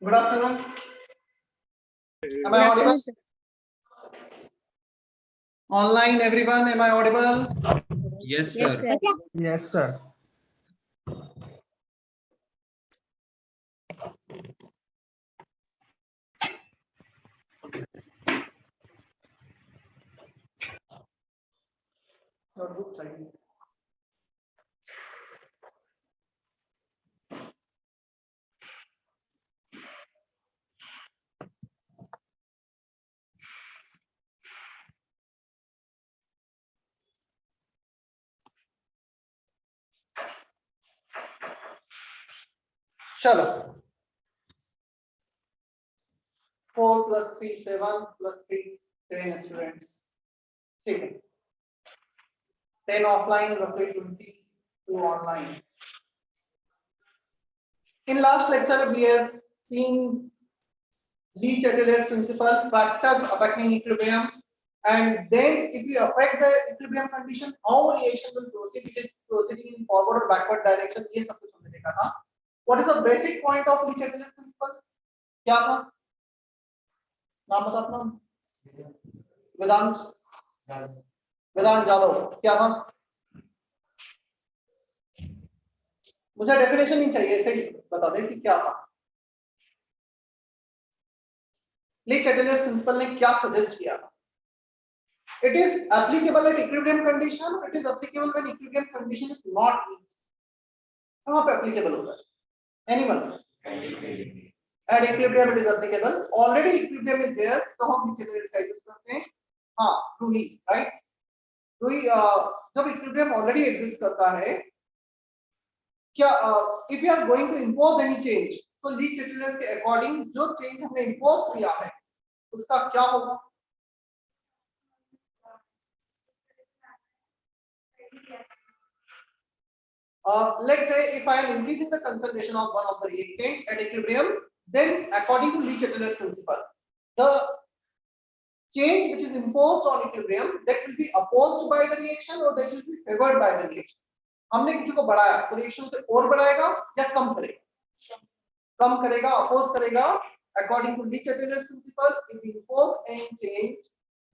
Good afternoon. Am I Good audible? afternoon, sir. Online, everyone, am I audible? Yes, Yes, sir. sir. Yes, sir. Notebook side. चलो 4 plus 3 7 plus 3 10 students. ठीक है 10 offline roughly 22 online. In last lecture we have seen Lee Chatterjee's principle, factors affecting equilibrium, and then if we affect the equilibrium condition, how reaction will proceed. It is proceeding in forward or backward direction. ये सब कुछ हमने देखा था. What is the basic point of Lee Chatterjee's principle? क्या था? नाम बता अपना. वेदांत जादव. क्या था? मुझे डेफिनेशन नहीं चाहिए, ऐसे ही बता दे कि क्या था. ली चैटरजी's प्रिंसिपल ने क्या सजेस्ट किया था? It is applicable at equilibrium condition. It is applicable when equilibrium condition is not reached. कहाँ पे applicable होता है? Anyone? At equilibrium it is applicable. Already equilibrium is there, तो हम ली चैटरजी's का यूज करते हैं. हाँ, Ruhi, right? Ruhi, जब equilibrium already exist करता है, क्या if you are going to impose any change, तो ली चैटरजी's के according जो change हमने impose किया है, उसका क्या होगा? Let's say if I am increasing the concentration of one of the reactant at equilibrium, then according to Lee Chatterjee's principle, the change which is imposed on equilibrium that will be opposed by the reaction or that will be favored by the reaction. हमने किसी को बढ़ाया तो reaction से और बढ़ाएगा या कम करेगा? कम करेगा, अपोज करेगा. According to Lee Chatterjee's principle, if we impose any change,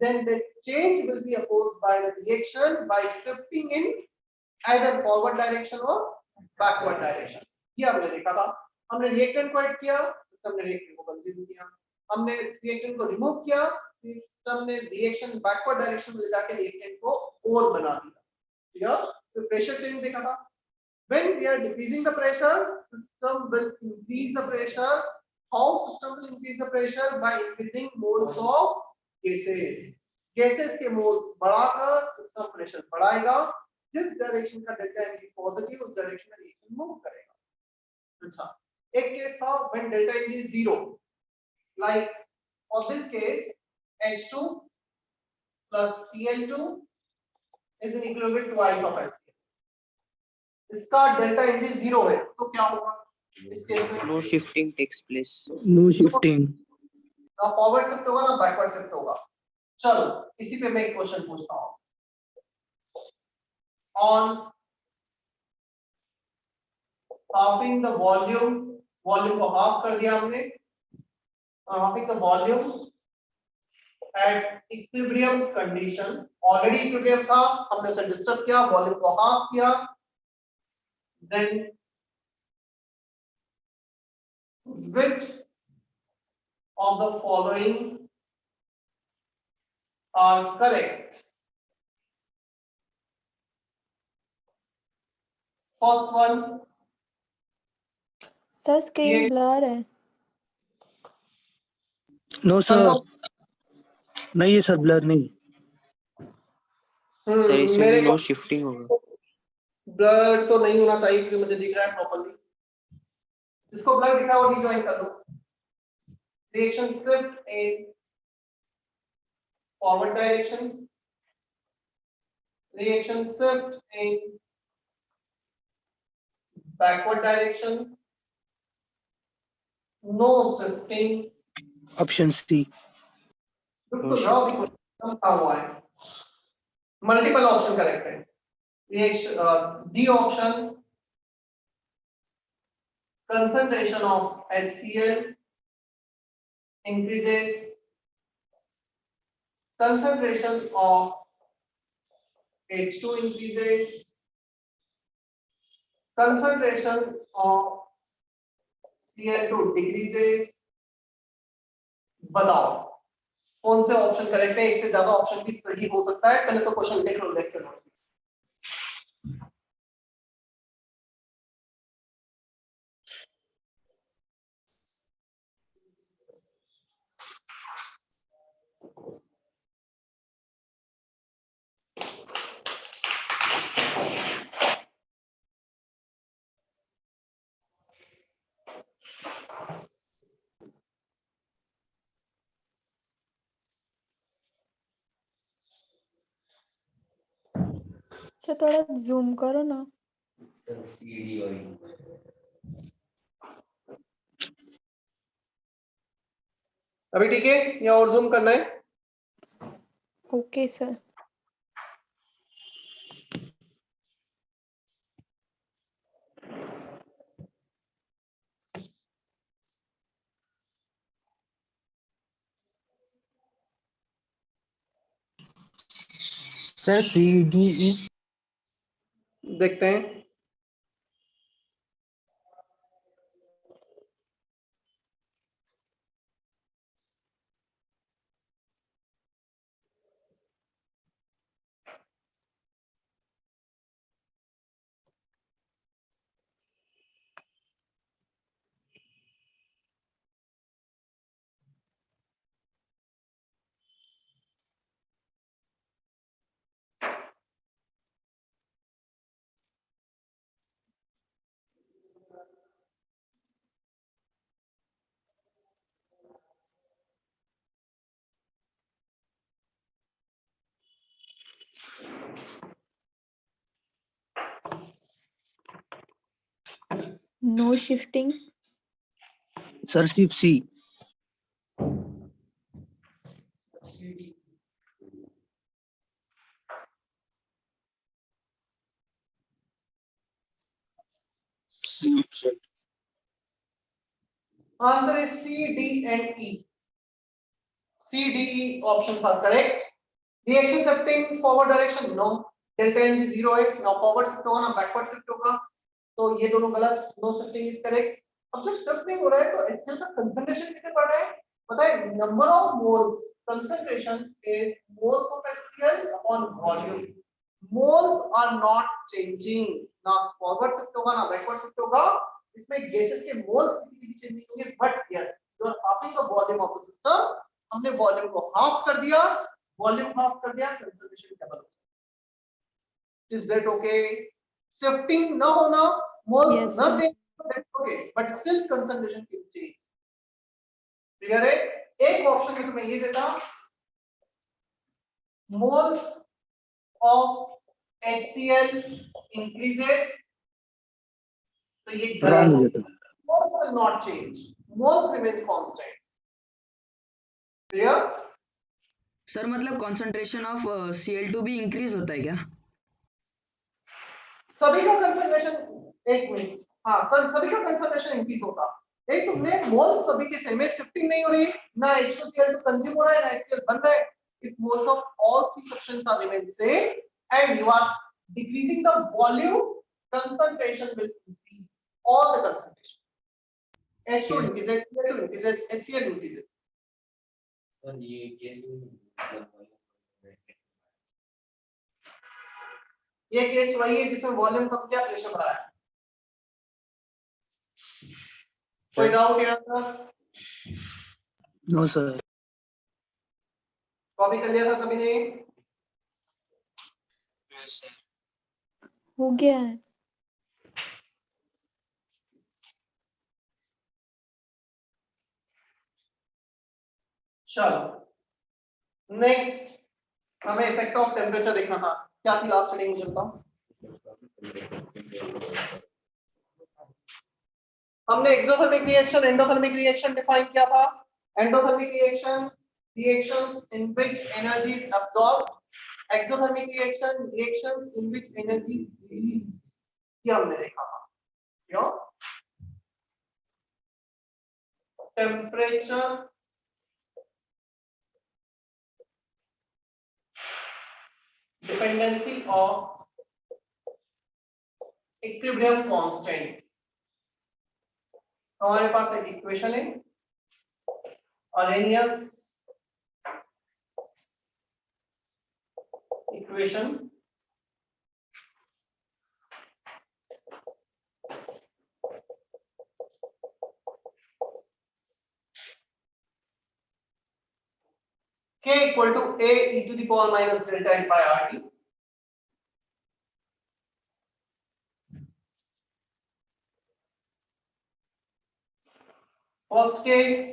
then the change will be opposed by the reaction by shifting in either forward direction or backward direction. ये हमने देखा था. हमने रिएक्टेंट को ऐड किया, system ने reactant को consume किया. हमने रिएक्टेंट को रिमूव किया, सिस्टम ने रिएक्शन बैकवर्ड डायरेक्शन में ले जाके रिएक्टेंट को और बना दिया. या तो प्रेशर चेंज देखा था. When we are decreasing the pressure, system will increase the pressure. How system will increase the pressure? By increasing moles of gases. Gases के moles बढ़ाकर system pressure बढ़ाएगा. जिस डायरेक्शन का डेल्टा एनर्जी पॉजिटिव उस direction में reaction move करेगा. अच्छा, एक केस था when delta energy is 0, like for this case H2 plus Cl2 is in equilibrium twice of HCl. इसका डेल्टा एनर्जी 0 है तो क्या होगा इस केस में? No shifting takes place. No shifting. ना फॉरवर्ड शिफ्ट होगा ना बैकवर्ड शिफ्ट होगा. चलो इसी पे मैं एक क्वेश्चन पूछता हूं. On halving the volume को हाफ कर दिया हमने. halving the volume at equilibrium condition, already equilibrium था, हमने उसे डिस्टर्ब किया, वॉल्यूम को हाफ किया. Then which of the following are correct? First one, sir screen blur है. No sir. नहीं है सर, ब्लर नहीं. सर इसमें मेरे भी no shifting होगा. ब्लर तो नहीं होना चाहिए क्योंकि मुझे दिख रहा है प्रॉपर्ली. जिसको ब्लर दिखा वो रिजॉइन कर लो. Reaction shift in forward direction, reaction shift in backward direction, no shifting. Option C. बिल्कुल राव भी कहा हुआ है. मल्टीपल ऑप्शन करेक्ट है. Reaction D option, concentration of HCl increases, concentration of H2 increases, concentration of Cl2 decreases. बताओ कौन से option correct है? एक से ज्यादा ऑप्शन भी सही हो सकता है, पहले तो क्वेश्चन लिख लो लेक्चर नोट्स। अच्छा थोड़ा जूम करो ना। अभी ठीक है या और जूम करना है? Okay sir. सर CDE देखते हैं। No shifting. सर सिर्फ C। C option। Answer is C, D and E. C, D, E options are correct. Reaction shifting forward direction no. Delta Ng 0 है, ना forward shift होगा ना backward shift होगा, तो ये दोनों गलत। No shifting is correct. अब जब shift नहीं हो रहा है तो HCl का concentration कितने बढ़ रहा है? पता है number of moles, concentration is moles of HCl upon volume. Moles are not changing, ना forward shift होगा ना backward shift होगा, इसमें gases के moles किसी की भी change नहीं होंगे, but yes, you are halving the volume of the system. हमने वॉल्यूम को हाफ कर दिया, वॉल्यूम हाफ कर दिया, कंसंट्रेशन डबल हो जाए। Is that okay? शिफ्टिंग ना होना, मोल्स Yes, ना sir. Change, that's okay, but still concentration can change. Clear है? एक ऑप्शन में तुम्हें ये देता, मोल्स ऑफ HCl इंक्रीजेस, तो ये रॉन्ग हो गलत। जाता। Moles will not change, moles remains constant. Clear? Sir मतलब कंसंट्रेशन ऑफ Cl2 भी इंक्रीज होता है क्या? सभी का कंसंट्रेशन, एक मिनट, हाँ सभी का कंसंट्रेशन इंक्रीज होता, एक तुमने मोल्स सभी के सेम है, शिफ्टिंग नहीं हो रही, ना H2Cl2 कंज्यूम हो रहा है ना HCl बन रहा है, if moles of all three substances are remain same and you are decreasing the volume, concentration will increase, all the concentration, H2 Yes. increases, Cl2 increases, HCl increases। ये case ये case वही है जिसमें volume कम किया, pressure बढ़ाया। कोई doubt यहाँ sir? No sir. Copy कर लिया था सभी ने? हो गया है। चलो नेक्स्ट, हमें इफेक्ट ऑफ टेम्परेचर देखना था। क्या थी लास्ट रीडिंग मुझे बताओ? हमने exothermic reaction, endothermic reaction define किया था। Endothermic reaction, reactions in which energy is absorbed, exothermic reaction, reactions in which energy is released, ये हमने देखा था। क्यों? Temperature dependency of equilibrium constant. हमारे पास एक इक्वेशन है, Arrhenius equation k equal to a e to the power minus delta h by RT. First case,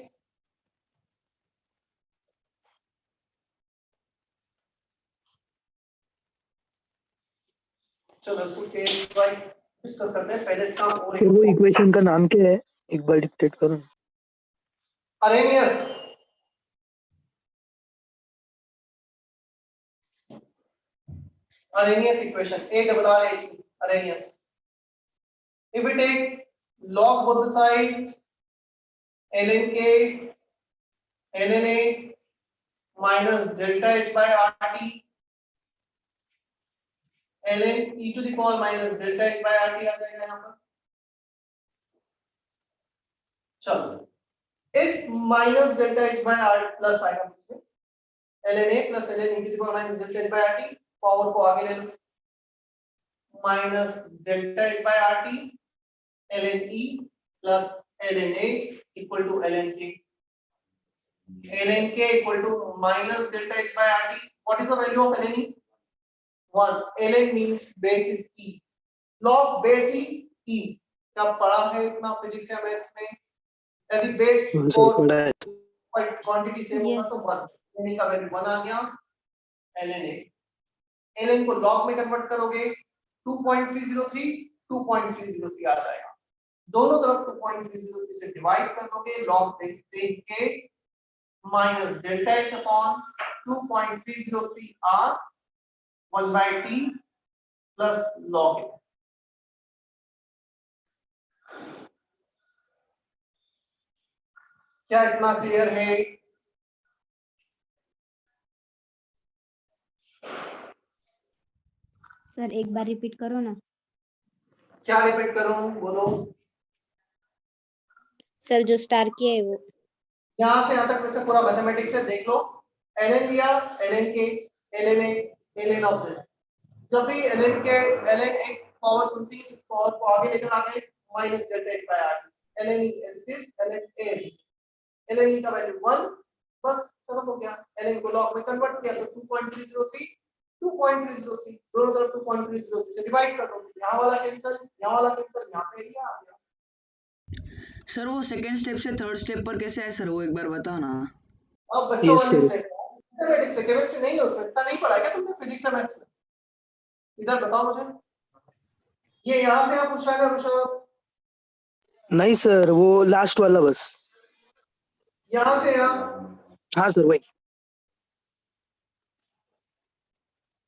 चलो इसको केस वाइज डिस्कस करते हैं। पहले इसका फिर वो इक्वेशन का नाम क्या है, एक बार डिक्टेट करो। Arrhenius equation A-R-R-H Arrhenius. If we take log both the side ln k ln A minus delta h by RT ln e to the power minus delta h by RT आ जाएगा यहाँ पर। चलो इस minus delta h by R plus आएगा बीच में ln A plus ln e to the power minus delta h by RT, power को आगे ले लो, minus delta h by RT ln E plus ln A equal to ln K. ln K equal to minus delta h by RT. What is the value of ln E? 1. ln means base is E. Log base E. क्या पढ़ा है इतना physics या maths में? यदि base और quantity same होगा तो 1, ln का वैल्यू 1 आ गया, ln A। ln को log में कन्वर्ट करोगे 2.303 2.303 आ जाएगा। दोनों तरफ 2.303 से डिवाइड कर दोगे, log base 10 k minus delta h upon 2.303 r 1 by t plus log a। क्या इतना क्लियर है? सर एक बार रिपीट करो ना। क्या रिपीट करूं, बोलो। सर जो स्टार किया है वो। यहाँ से यहाँ तक वैसे पूरा मैथमेटिक्स है, देख लो। ln लिया, ln k ln a ln of this. जब भी ln के ln x पावर समथिंग इस पावर को आगे लेकर आ गए minus delta h by r ln e is this ln a is ln e का वैल्यू 1, बस खत्म हो गया। ln को लॉग में कन्वर्ट किया तो 2.303 2.303 दोनों तरफ 2.303 से डिवाइड कर दो, यहाँ वाला कैंसिल, यहाँ वाला कैंसिल, यहाँ पे एरिया आ गया। सर वो सेकंड स्टेप से थर्ड स्टेप पर कैसे है सर, वो एक बार बताओ ना। अब बच्चों Yes, वाले sir. स्टेप मैथमेटिक्स से केमिस्ट्री नहीं है, उसमें इतना नहीं पढ़ा क्या तुमने फिजिक्स या मैथ्स में? इधर बताओ मुझे, ये यहाँ से यहाँ पूछ रहा है ऋषभ? नहीं सर, वो लास्ट वाला बस। यहाँ से यहाँ? हाँ सर वही।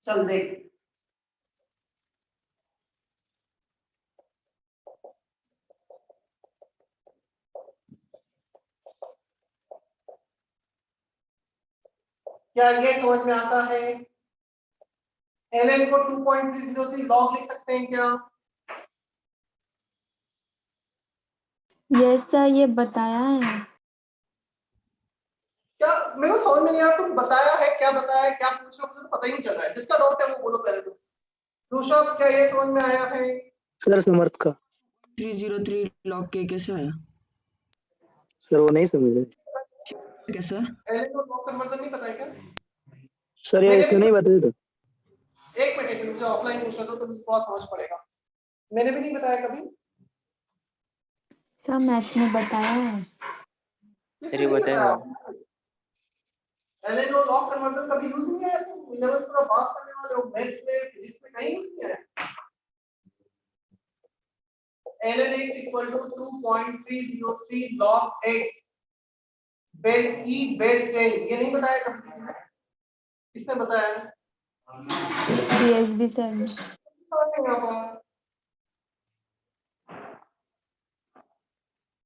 चल देख, क्या ये समझ में आता है? ln को 2.303 log लिख सकते हैं क्या? यस सर, ये बताया है। क्या मेरे को समझ में नहीं आया, तुम बताया है क्या, बताया है क्या पूछ रहे हो, मुझे तो पता ही नहीं चल रहा है। जिसका डाउट है वो बोलो पहले तो। ऋषभ क्या ये समझ में आया है? सर समर्थ का 303 लॉग के कैसे आया सर, वो नहीं समझ रहे। क्या सर? ln को log कन्वर्जन नहीं पता है क्या? सर ये ऐसे नहीं बताया था। एक मिनट मुझे ऑफलाइन पूछ रहा था तो मुझे थोड़ा समझ पड़ेगा। मैंने भी नहीं बताया कभी। सर मैथ्स में बताया है। तेरे बताया हुआ। ln और log कन्वर्जन कभी यूज नहीं आया, तुम 11th पूरा पास करने वाले हो, मैथ्स में फिजिक्स में कहीं यूज नहीं आया। ln x equal to 2.303 log x base e base 10, ये नहीं बताया कभी किसी ने? किसने बताया? पीएसबी सर ने।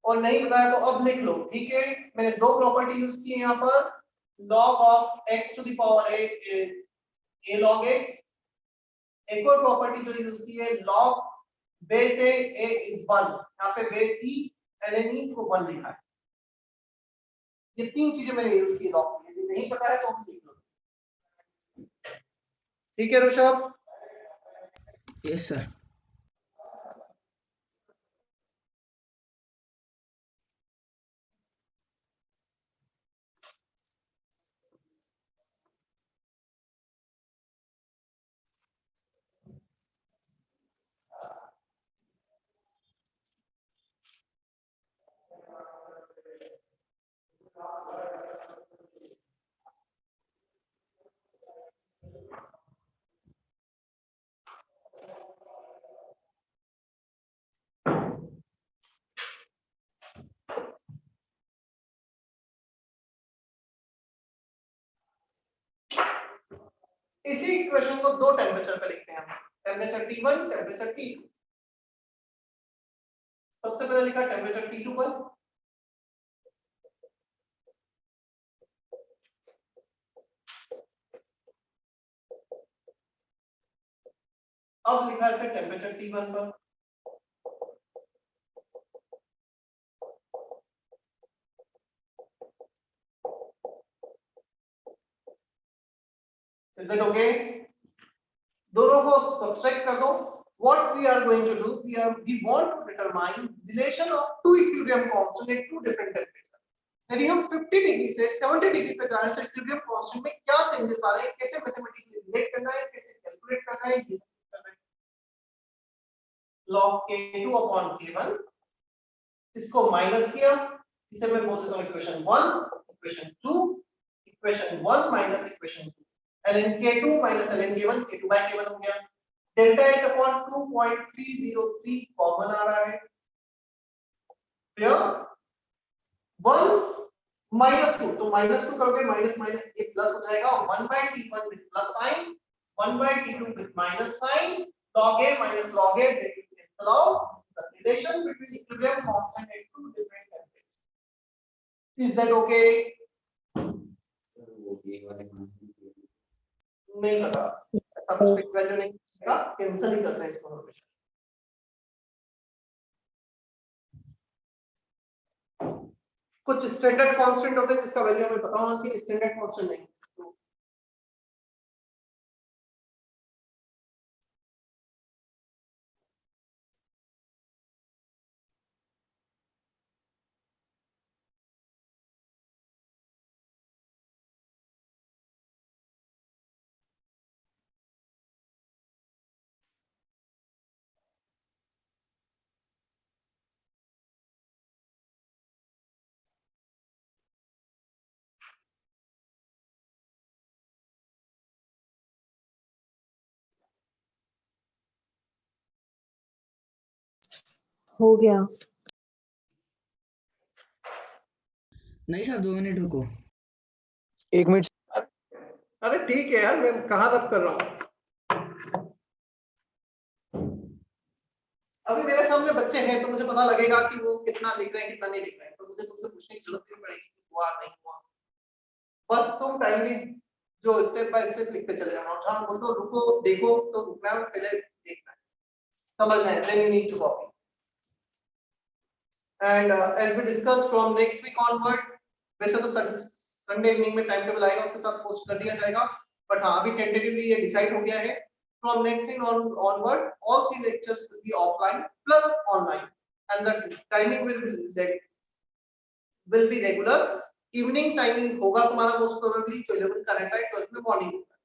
और नहीं बताया तो अब लिख लो, ठीक है। मैंने दो प्रॉपर्टी यूज की है यहाँ पर। log of x to the power a is a log x एक और प्रॉपर्टी जो यूज की है, log बेस ए इज 1, यहाँ पे बेस ई ln e को 1 लिखा है। ये तीन चीजें मैंने यूज की लॉग में, यदि नहीं पता है तो हम लिख लो। ठीक है ऋषभ? Yes sir. इसी इक्वेशन को दो टेम्परेचर पे लिखते हैं हम, टेम्परेचर T1, टेम्परेचर T2। सबसे पहले लिखा टेम्परेचर T2 पर, अब लिखा है टेम्परेचर T1 पर। Is that okay? दोनों को सब्सट्रैक्ट कर दो। What we are going to do, we want to determine relation of two equilibrium constant at two different temperatures. यदि हम 50 डिग्री से 70 डिग्री पे जा रहे हैं तो इक्विलिब्रियम कांस्टेंट में क्या चेंजेस आ रहे हैं, कैसे मैथमेटिकली रिलेट करना है, कैसे कैलकुलेट करना है, ये सब करना है। log k2 upon k1, इसको माइनस किया, इसे मैं बोल देता हूं equation 1, equation 2, equation 1 minus equation 2, ln k2 minus ln k1, k2 by k1 हो गया। डेल्टा h अपॉन 2.303 कॉमन आ रहा है। क्लियर? 1 माइनस 2, तो माइनस 2 करोगे माइनस माइनस एक प्लस हो जाएगा, और 1 by t1 with plus sign, 1 by t2 with minus sign, log a minus log a, that will cancel out. This is the relation between equilibrium constant at two different temperatures. Is that okay? नहीं पता, अब fix value नहीं का cancel ही करते हैं इसको हमेशा। कुछ स्टैंडर्ड कांस्टेंट होते हैं जिसका वैल्यू हमें पता होना चाहिए, स्टैंडर्ड कांस्टेंट नहीं। हो गया। नहीं सर, 2 मिनट रुको। 1 मिनट। अरे ठीक है यार, मैं कहाँ रब कर रहा हूँ। अभी मेरे सामने बच्चे हैं तो मुझे पता लगेगा कि वो कितना लिख रहे हैं कितना नहीं लिख रहे हैं, तो मुझे तुमसे पूछने की जरूरत नहीं पड़ेगी कि हुआ नहीं हुआ। बस तुम टाइमली जो स्टेप बाय स्टेप लिखते चले जाना, और जहाँ बोल दो रुको देखो तो रुकना है, पहले देखना है, समझना है, then you need to copy. And as we discussed from next week onward, वैसे तो संडे इवनिंग में टाइम टेबल आएगा, उसके साथ पोस्ट कर दिया जाएगा, बट हाँ अभी टेंटेटिवली ये डिसाइड हो गया है। From next week onward, all 3 lectures will be offline plus online, and the timing will be regular. Evening timing होगा तुम्हारा most probably जो 11 का रहता है, 12 में मॉर्निंग होता है।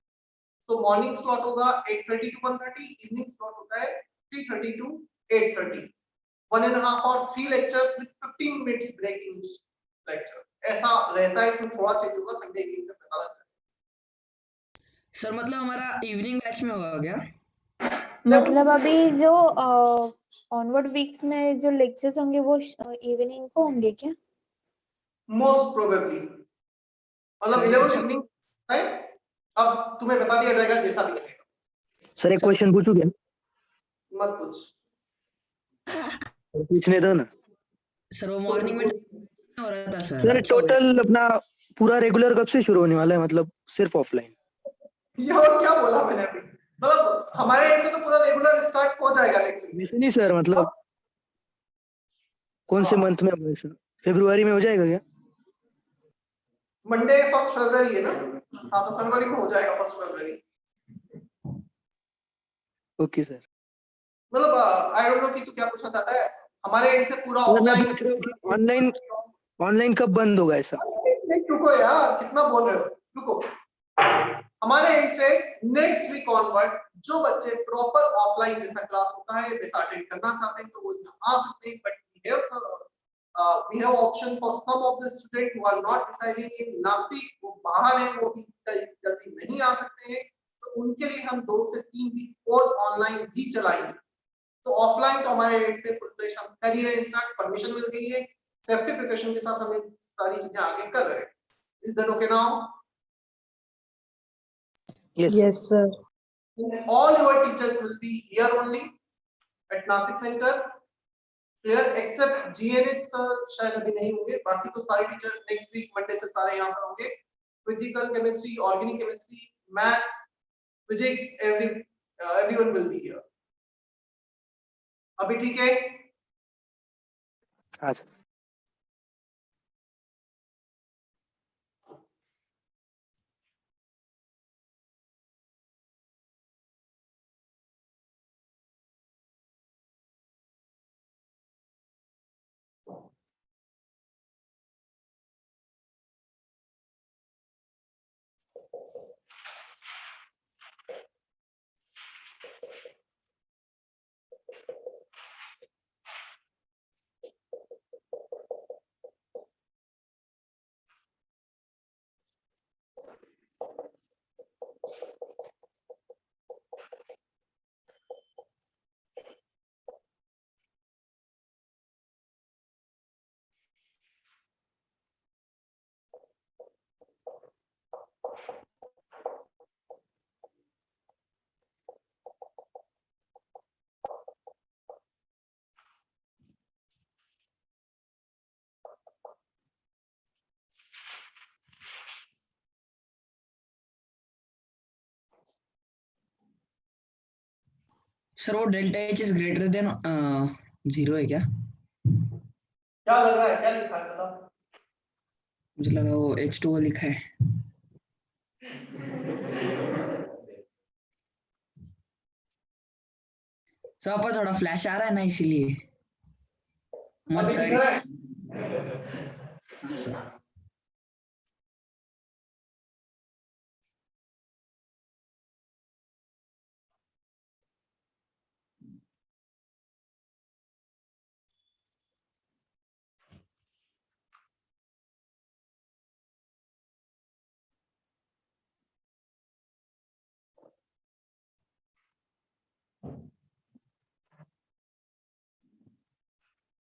So morning slot होगा 8:30 to 1:30, evening slot होता है 3:30 to 8:30. 1.5 or 3 lectures with 15 minutes break in each lecture. ऐसा रहता है, इसमें थोड़ा चेंज होगा, संडे इवनिंग में पता लग जाएगा। सर मतलब हमारा इवनिंग बैच में होगा क्या? मतलब अभी जो ऑनवर्ड वीक्स में जो लेक्चर्स होंगे वो इवनिंग को होंगे क्या? मोस्ट प्रोबेबली, मतलब 11 इवनिंग है। अब तुम्हें बता दिया जाएगा जैसा भी रहेगा। सर एक क्वेश्चन पूछूं क्या? मत पूछ, पूछने दो ना सर। वो मॉर्निंग में हो रहा था सर। सर। टोटल अपना पूरा रेगुलर कब से शुरू होने वाला है, मतलब सिर्फ ऑफलाइन? ये और क्या बोला मैंने अभी, मतलब हमारे एंड से तो पूरा रेगुलर स्टार्ट हो जाएगा नेक्स्ट वीक। वैसे नहीं सर, मतलब कौन से हाँ। मंथ में होगा सर? फरवरी में हो जाएगा क्या? मंडे 1 फरवरी है ना? हाँ तो फरवरी में हो जाएगा 1 फरवरी। Okay sir. मतलब आई डोंट नो कि तू क्या पूछना चाहता है। हमारे एंड से पूरा मैं ऑफलाइन पूछ रहा हूँ कि ऑनलाइन कब बंद होगा ऐसा? रुको यार, कितना बोल रहे हो, रुको। हमारे एंड से नेक्स्ट वीक ऑनवर्ड जो बच्चे प्रॉपर ऑफलाइन जैसा क्लास होता है वैसा अटेंड करना चाहते हैं तो वो यहाँ आ सकते हैं, but we have option for some of the students who are not residing in Nashik, वो बाहर हैं, वो भी जल्दी नहीं आ सकते हैं, तो उनके लिए हम 2 से 3 वीक और ऑनलाइन भी चलाएंगे। तो ऑफलाइन तो हमारे एंड से प्रिपरेशन हम कर ही रहे हैं, स्टार्ट परमिशन मिल गई है, सेफ्टी प्रिकॉशन के साथ हमें सारी चीजें आगे कर रहे हैं। Is that okay now? Yes sir. All your teachers will be here only at Nashik Center. Clear? Except GNH sir शायद अभी नहीं होंगे, बाकी तो सारे टीचर नेक्स्ट वीक मंडे से सारे यहाँ पर होंगे। Physical chemistry, organic chemistry, maths, physics, everyone will be here. अभी ठीक है? हाँ सर। सर वो delta H is greater than 0 है क्या? क्या लग रहा है, क्या लिखा है बता? मुझे लगा वो H2O लिखा है। सर पर थोड़ा फ्लैश आ रहा है ना, इसीलिए मत अभी दिख सर। रहा है? हाँ सर।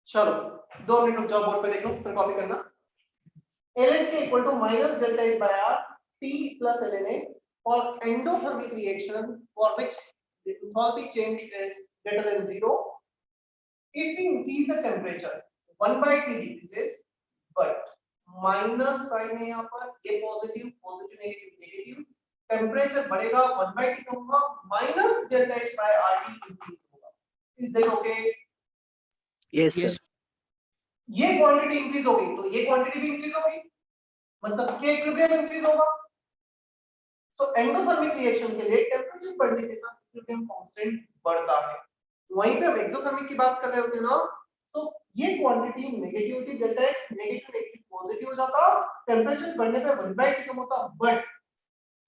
चलो 2 मिनट रुक जाओ, बोर्ड पे देखो फिर कॉपी करना। ln k equal to minus delta H by r t plus ln A for endothermic reaction for which the enthalpy change is greater than 0. If we increase the temperature 1 by t decreases, but minus sign है यहाँ पर, ये positive positive negative negative, temperature बढ़ेगा 1 by t कम होगा, minus delta H by RT increase होगा। इस देखो के यस यस सर। ये क्वांटिटी इंक्रीज हो गई तो ये क्वांटिटी भी इंक्रीज हो गई, मतलब के इक्विलिब्रियम इंक्रीज होगा। सो एंडोथर्मिक रिएक्शन के लिए टेंपरेचर बढ़ने के साथ इक्विलिब्रियम कांस्टेंट बढ़ता है। वहीं पे हम एक्सोथर्मिक की बात कर रहे होते ना, तो ये क्वांटिटी नेगेटिव होती, delta x negative negative positive हो जाता, टेंपरेचर बढ़ने पे 1/t कम होता, but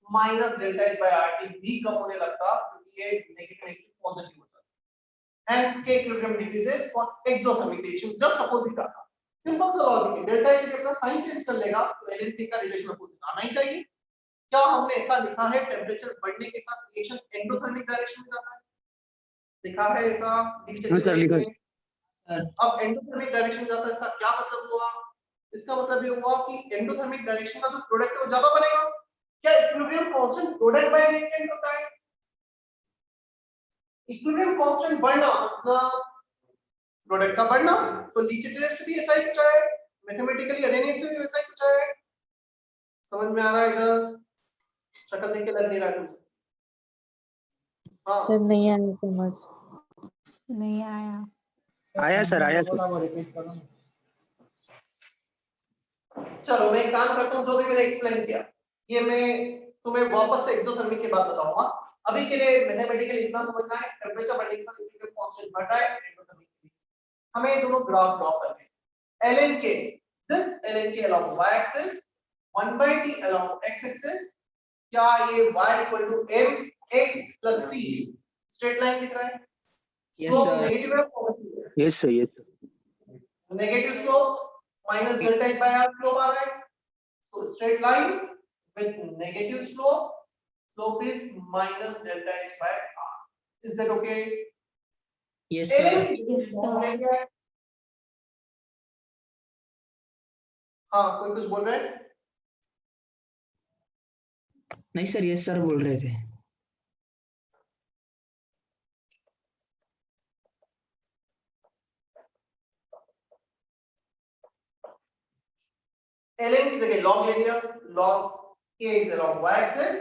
minus delta H by RT भी कम होने लगता क्योंकि ये नेगेटिव नेगेटिव पॉजिटिव होता है। Hence K equilibrium decreases for exothermic reaction, just opposite आता। सिंपल सा लॉजिक है, डेल्टा एच अपना साइन चेंज कर लेगा तो एलएनपी का रिलेशन अपोजिट आना ही चाहिए। क्या हमने ऐसा लिखा है टेंपरेचर बढ़ने के साथ रिएक्शन एंडोथर्मिक डायरेक्शन में जाता है? लिखा है ऐसा हाँ सर, लिखा है। सर। अब एंडोथर्मिक डायरेक्शन जाता है, इसका क्या मतलब हुआ? इसका मतलब ये हुआ कि एंडोथर्मिक डायरेक्शन का जो प्रोडक्ट है वो ज्यादा बनेगा। क्या equilibrium constant product bye reactant होता है? इक्विलिब्रियम कांस्टेंट बढ़ना मतलब प्रोडक्ट का बढ़ना, तो लीचेटेड से भी ऐसा ही कुछ है, मैथमेटिकली अरेने से भी वैसा ही कुछ है। समझ में आ रहा है? इधर शक्ल देख के लग नहीं रहा है तुमसे। हाँ सर नहीं आया समझ, नहीं आया। आया सर, आया सर। बोला वो रिपीट करो। चलो मैं एक काम करता हूँ, जो भी मैंने एक्सप्लेन किया ये मैं तुम्हें वापस से एक्सोथर्मिक के बाद बताऊंगा। अभी के लिए मैथमेटिकली इतना समझना है, टेंपरेचर बढ़ने के साथ इक्विलिब्रियम कांस्टेंट बढ़ रहा है एक्सोथर्मिक के लिए। हमें ये दोनों ग्राफ ड्रॉ करने हैं। ln k, this ln k along y axis, 1/t along x axis, क्या ये y equal to m x plus c straight line दिख रहा है? Yes, slope sir. नेगेटिव है पॉजिटिव है? Yes sir, yes sir. Negative slope minus delta h by r slope आ रहा है। So straight line with negative slope, slope is minus delta h by r. Is that okay? Yes, sir. Yes, sir. हाँ कोई कुछ बोल रहे हैं? नहीं सर, यस सर बोल रहे थे। ln की जगह log ले लिया, log k is along y axis,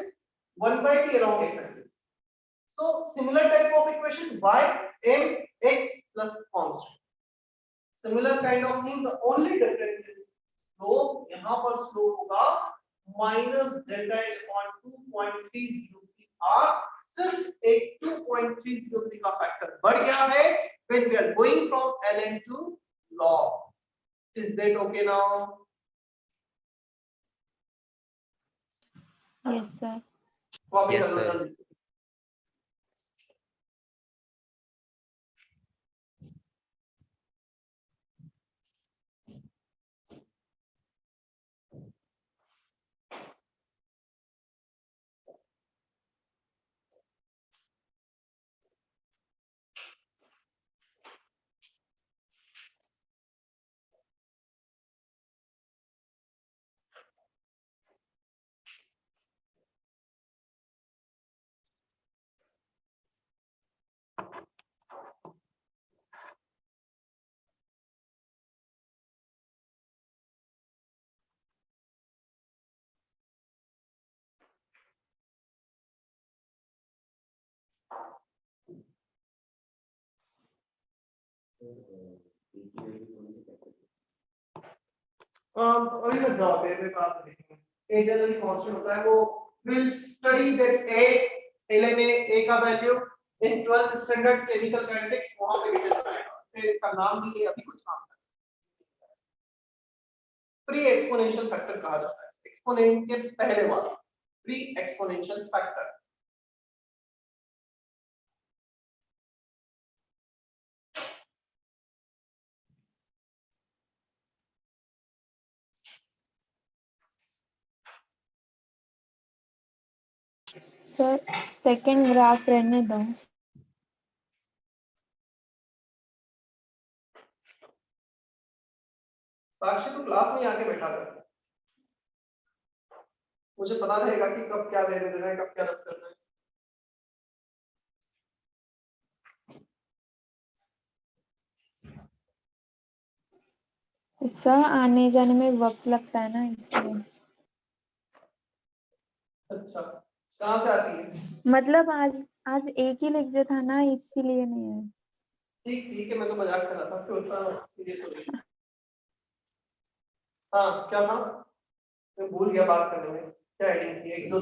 1/t along x axis. So similar type of equation y m x plus constant. Similar kind of thing. The only difference is slope. यहाँ पर slope होगा minus delta h on 2.303 r. सिर्फ एक 2.303 का factor बढ़ गया है when we are going from ln to log. Is that okay now? Yes sir. Copy Yes, कर लो sir. जल्दी। अभी मत जाओ पे बात करेंगे। a जनरली कांस्टेंट होता है, वो will study that a ln a का value in 12th standard chemical kinetics, वहां पे डिटेल आएगा। फिर इसका नाम भी है, अभी कुछ नाम है, प्री एक्सपोनेंशियल फैक्टर कहा जाता है। एक्सपोनेंट के पहले वाला pre exponential factor. Sir second graph रहने दो। साक्षी तो क्लास में ही आके बैठा कर, मुझे पता रहेगा कि कब क्या लेने देना है, कब क्या रद्द करना है। सर आने जाने में वक्त लगता है ना, इसलिए। अच्छा कहाँ से आती है? मतलब आज एक ही लेक्चर था ना, इसीलिए नहीं है। ठीक है, मैं तो मजाक कर रहा था, क्यों इतना सीरियस हो रही है? हाँ क्या था, मैं भूल गया बात करने में। क्या हेडिंग थी? Exo.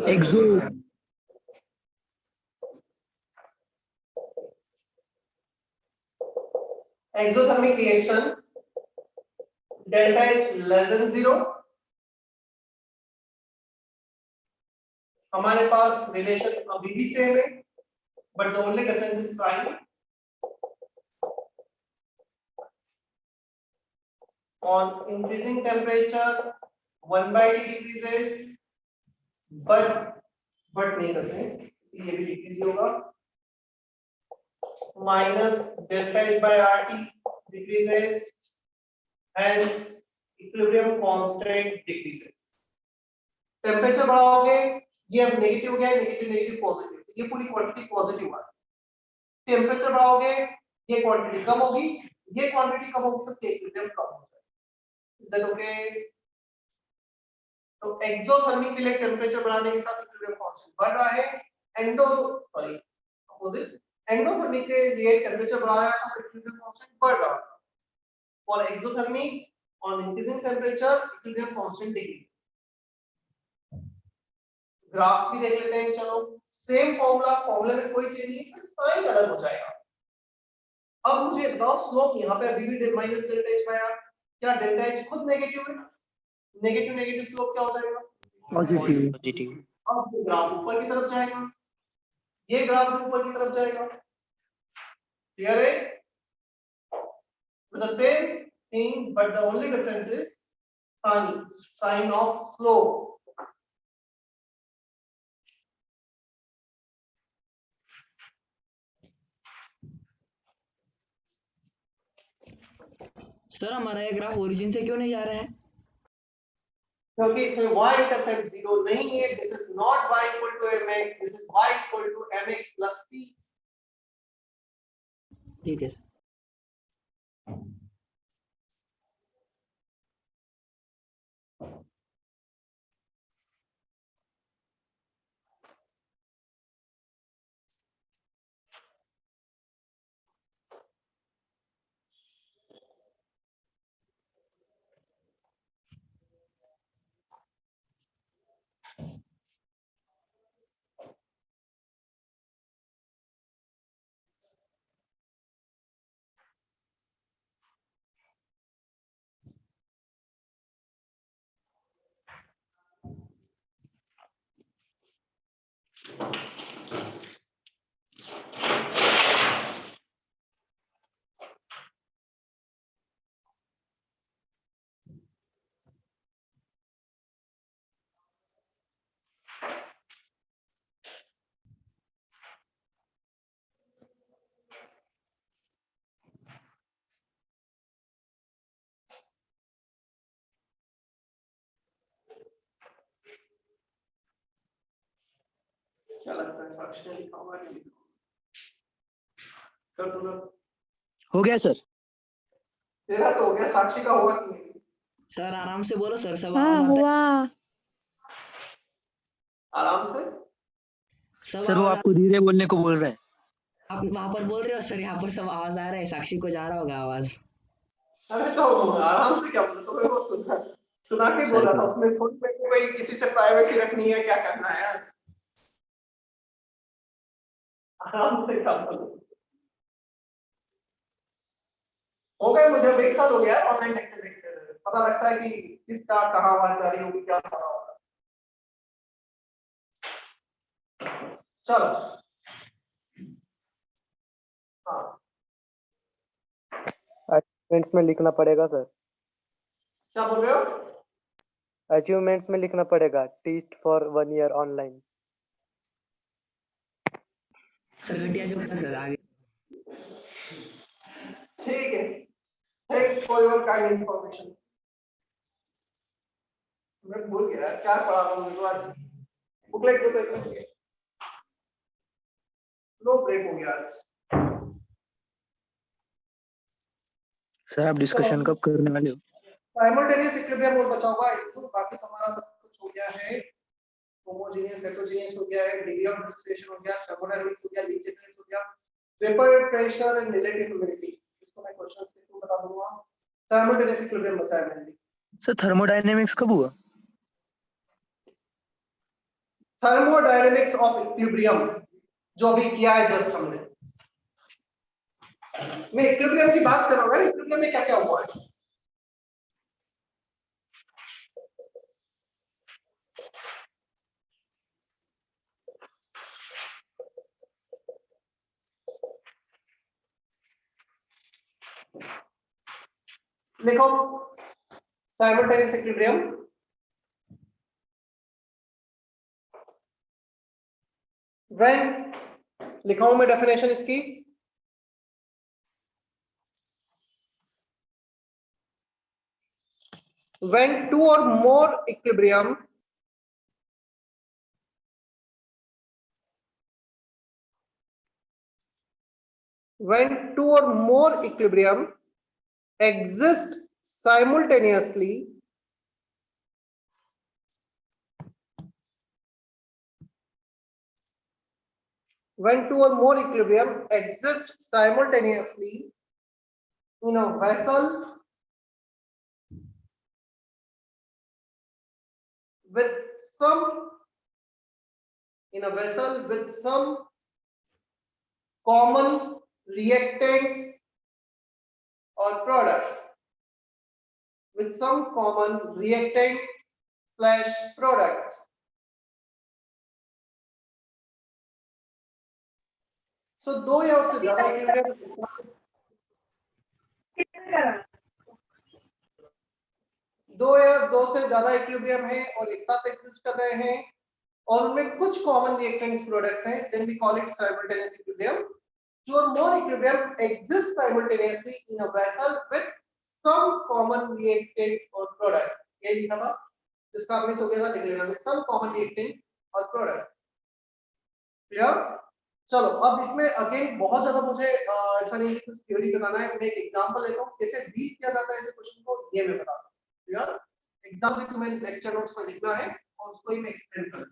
Exothermic reaction delta H less than 0, हमारे पास रिलेशन अभी भी सेम है, but the only difference is sign. On increasing temperature 1/t decreases, but नहीं करते हैं, ये भी डिक्रीज होगा। Minus delta H by RT decreases, hence equilibrium constant decreases। Temperature बढ़ाओगे, ये अब नेगेटिव हो गया, नेगेटिव नेगेटिव पॉजिटिव, ये पूरी क्वांटिटी पॉजिटिव आ रही है। टेम्परेचर बढ़ाओगे, ये क्वांटिटी कम होगी, ये क्वांटिटी कम होगी, तो इक्विलिब्रियम कम हो जाएगा। Is that okay? तो एक्सोथर्मिक के लिए टेम्परेचर बढ़ाने के साथ इक्विलिब्रियम कांस्टेंट बढ़ रहा है। ऑपोजिट एंडोथर्मिक के लिए टेम्परेचर बढ़ाया तो इक्विलिब्रियम कांस्टेंट बढ़ रहा था और exothermic on increasing temperature equilibrium constant decrease. Graph भी देख लेते हैं चलो। सेम फॉर्मूले में कोई चेंज नहीं, सिर्फ साइन अलग हो जाएगा। अब मुझे बताओ स्लोप यहाँ पे अभी भी माइनस डेल्टा एच आया, क्या डेल्टा एच खुद नेगेटिव है? नेगेटिव नेगेटिव स्लोप क्या हो जाएगा? पॉजिटिव। पॉजिटिव। अब ये ग्राफ ऊपर की तरफ जाएगा, ये ग्राफ भी ऊपर की तरफ जाएगा। क्लियर है? The same thing but the only difference is sign of slope. Sir हमारा ये ग्राफ ओरिजिन से क्यों नहीं जा रहा है? क्योंकि इसमें y इंटरसेप्ट 0 नहीं है। This is not y equal to mx, this is y equal to mx plus c। ठीक है सर। क्या लगता है साक्षी ने लिखा होगा कि कर दूंगा? हो गया सर। तेरा तो हो गया, साक्षी का होगा कि नहीं? सर आराम से बोलो सर, सब हाँ आवाज आता है। हुआ। आराम से। सब सर वो आवाज आपको धीरे बोलने को बोल रहे हैं। आप वहां पर बोल रहे हो सर, यहाँ पर सब आवाज आ रहा है, साक्षी को जा रहा होगा आवाज। अरे तो आराम से क्या बोला, तो मैं वो सुना के बोला था। उसमें थोड़ी मेरे को कोई किसी से प्राइवेसी रखनी है, क्या करना है यार। आराम से क्या बोलो। हो गए मुझे अब 1 साल हो गया ऑनलाइन लेक्चर देखते हुए। पता लगता है कि किसका कहाँ आवाज जा रही होगी, क्या पता होगा। चलो हाँ, अचीवमेंट्स में लिखना पड़ेगा सर। क्या बोल रहे हो? अचीवमेंट्स में लिखना पड़ेगा teach for 1 year online. Sir घटिया जोक था सर, आगे। ठीक है, thanks for your kind information. मैं भूल गया क्या पढ़ा रहा हूँ आज। बुकलेट तो देख लीजिए। लो ब्रेक हो गया आज। सर आप डिस्कशन कब करने वाले हो? साइमल्टेनियस इक्विलिब्रियम और बचा होगा एक, तो बाकी तो हमारा सब कुछ हो गया है। होमोजेनियस हेटेरोजेनियस हो गया है, डिग्री ऑफ डिसोसिएशन हो गया, थर्मोडायनामिक्स हो गया, लीचेस हो गया, vapour pressure and relative humidity. इसको मैं क्वेश्चंस के थ्रू बता दूंगा। साइमल्टेनियस इक्विलिब्रियम बचा है मैंने। सर थर्मोडायनेमिक्स कब हुआ? थर्मोडायनामिक्स ऑफ इक्विलिब्रियम जो अभी किया है जस्ट हमने। मैं इक्विलिब्रियम की बात कर रहा हूँ, इक्विलिब्रियम में क्या क्या हुआ है। देखो साइमल्टेनियस इक्विलिब्रियम व्हेन लिखा हूं मैं डेफिनेशन इसकी। when two or more equilibrium exist simultaneously when two or more equilibrium exist simultaneously in a vessel with some common reactants or products, with some common reactant slash product. So दो या उससे ज्यादा equilibrium, दो या दो से ज्यादा equilibrium है और एक साथ एग्जिस्ट कर रहे हैं और उनमें कुछ कॉमन रिएक्टेंट्स प्रोडक्ट्स हैं, then we call it simultaneous equilibrium. Two or more equilibrium exist simultaneously in a vessel with some common reactant or product. ये लिखा था, जिसका मिस हो गया था, लिख लेना, with some common reactant और product. क्लियर? चलो अब इसमें अगेन बहुत ज्यादा मुझे ऐसा नहीं है कि कुछ थ्योरी बताना है, मैं एक एग्जांपल लेता हूँ कैसे डील किया जाता है ऐसे क्वेश्चन को, ये मैं बताता हूँ. क्लियर? एग्जांपल भी तुम्हें लेक्चर नोट्स में लिखना है और उसको ही मैं एक्सप्लेन करूँ.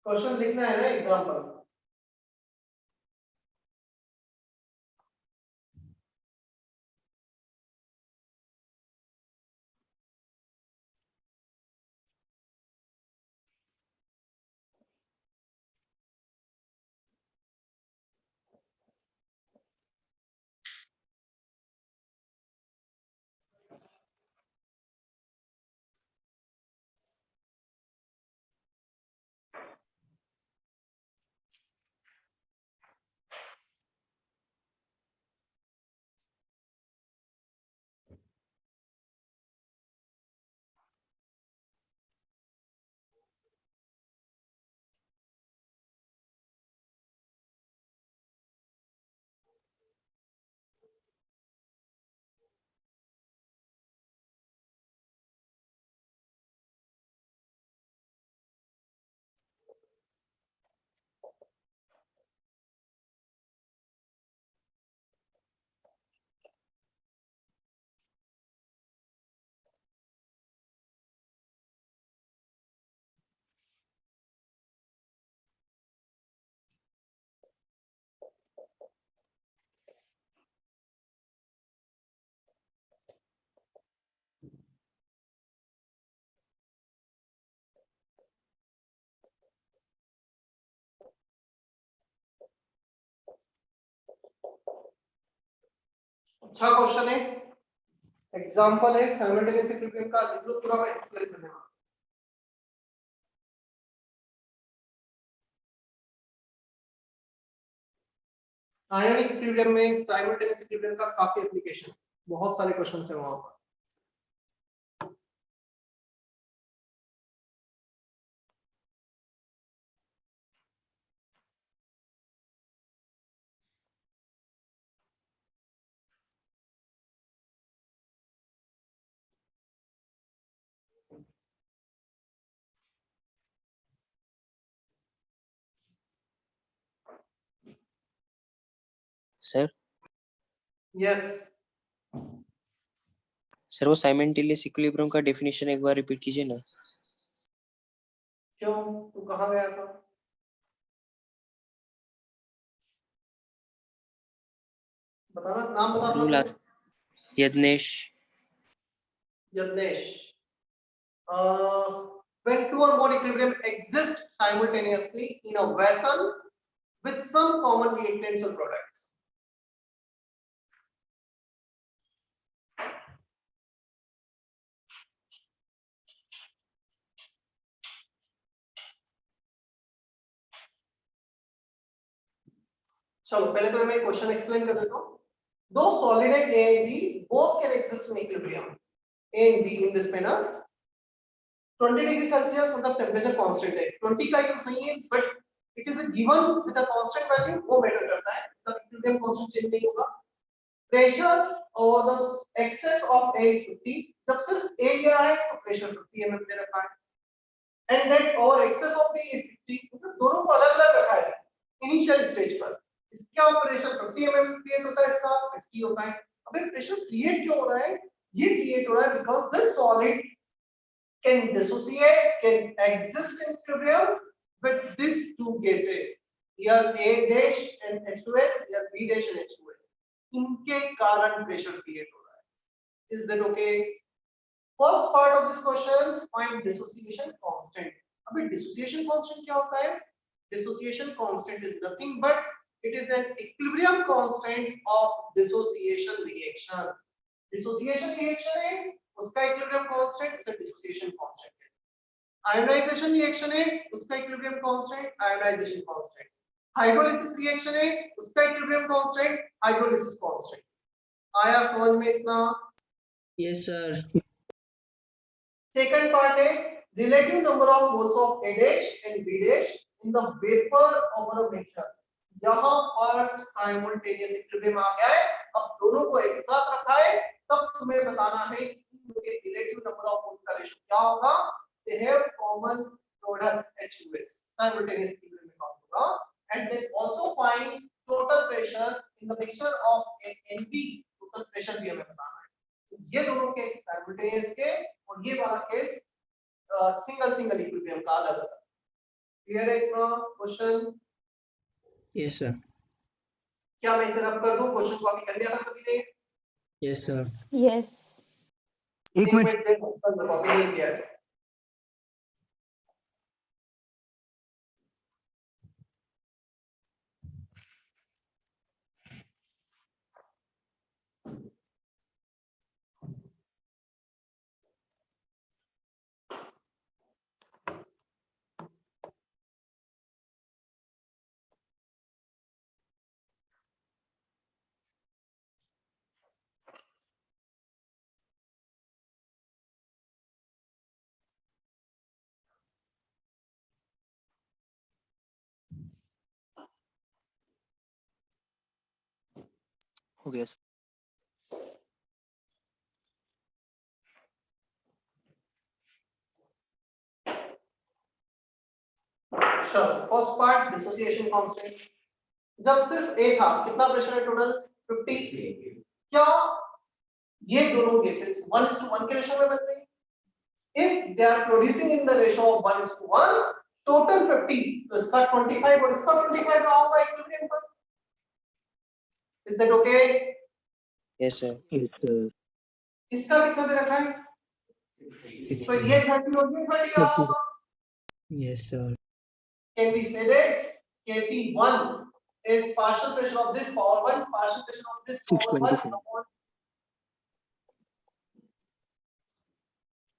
क्वेश्चन लिखना है ना, एग्जांपल. अच्छा क्वेश्चन है, एग्जांपल है साइमल्टेनियस इक्विलिब्रियम का, लिख लो पूरा, मैं एक्सप्लेन करने वाला. आयोनिक इक्विलिब्रियम में साइमल्टेनियस इक्विलिब्रियम का काफी एप्लीकेशन, बहुत सारे क्वेश्चंस हैं वहां पर. सर यस, सर वो साइमल्टेनियस इक्विलिब्रियम का डेफिनेशन एक बार रिपीट कीजिए ना. क्यों, तू कहाँ गया था? बताना, नाम बता सर वो अपना. Last Yagnesh. Yagnesh. When two or more equilibrium exist simultaneously in a vessel with some common reactants or products. चलो पहले तो मैं क्वेश्चन एक्सप्लेन कर देता हूँ. Though solid A and B both can exist in equilibrium. A and B in this manner. 20 degree Celsius मतलब temperature constant है, 20 का ही तो सही है, but it is a given with a constant value, वो मैटर करता है, द इक्विलिब्रियम कांस्टेंट चेंज नहीं होगा। Pressure over the excess of A is 50, जब सिर्फ A लिया है तो प्रेशर 50 mm दे रखा है, and that over excess of B is 60, मतलब दोनों को अलग-अलग रखा है इनिशियल स्टेज पर। इसका प्रेशर 50 mm क्रिएट होता है, इसका 60 होता है। अब ये प्रेशर क्रिएट क्यों हो रहा है? ये क्रिएट हो रहा है because this solid can dissociate, can exist in equilibrium with these two gases. Here A dash and H2S, here B dash and H2S. इनके कारण pressure create हो रहा है. Is that okay? First part of this question, find dissociation constant. अभी dissociation constant क्या होता है? Dissociation constant is nothing but it is an equilibrium constant of dissociation reaction. Dissociation reaction है, उसका equilibrium constant is a dissociation constant है। Ionization reaction है, उसका equilibrium constant ionization constant। Hydrolysis reaction है, उसका equilibrium constant hydrolysis constant। आया समझ में इतना? Yes, sir. Second part है relative number of moles of A dash and B dash in the vapor over a mixture। यहाँ पर simultaneous equilibrium आ गया है, अब दोनों को एक साथ रखा है, तब तुम्हें बताना है कि इनके relative number of moles का ratio क्या होगा। They have common product H2S, simultaneous equilibrium में काम होगा, and then also find total pressure in the mixture of A and B, total pressure भी हमें बताना है। ये दोनों केस simultaneous के और ये वाला केस सिंगल इक्विलिब्रियम का अलग अलग। क्लियर है इतना क्वेश्चन? Yes, sir. क्या मैं इसे रब कर दूं? क्वेश्चन को अभी कर लिया था सभी ने? Yes, sir. Yes. एक मिनट मिनट देखो कॉपी नहीं किया है। हो गया चलो फर्स्ट पार्ट डिसोसिएशन कांस्टेंट। जब सिर्फ A था, कितना प्रेशर है टोटल? 50। क्या ये दोनों केसेस 1:1 के रेशियो में बन रही? If they are producing in the ratio of 1:1, total 50, तो इसका 25 और इसका 25 रहा होगा इक्विलिब्रियम पर। Is that okay? Yes, sir. इसका कितना दे रखा है? तो ये 30 और ये 30 रहा होगा। Yes, sir. Can we say that Kp1 is partial pressure of this power 1, partial pressure of this power 1 upon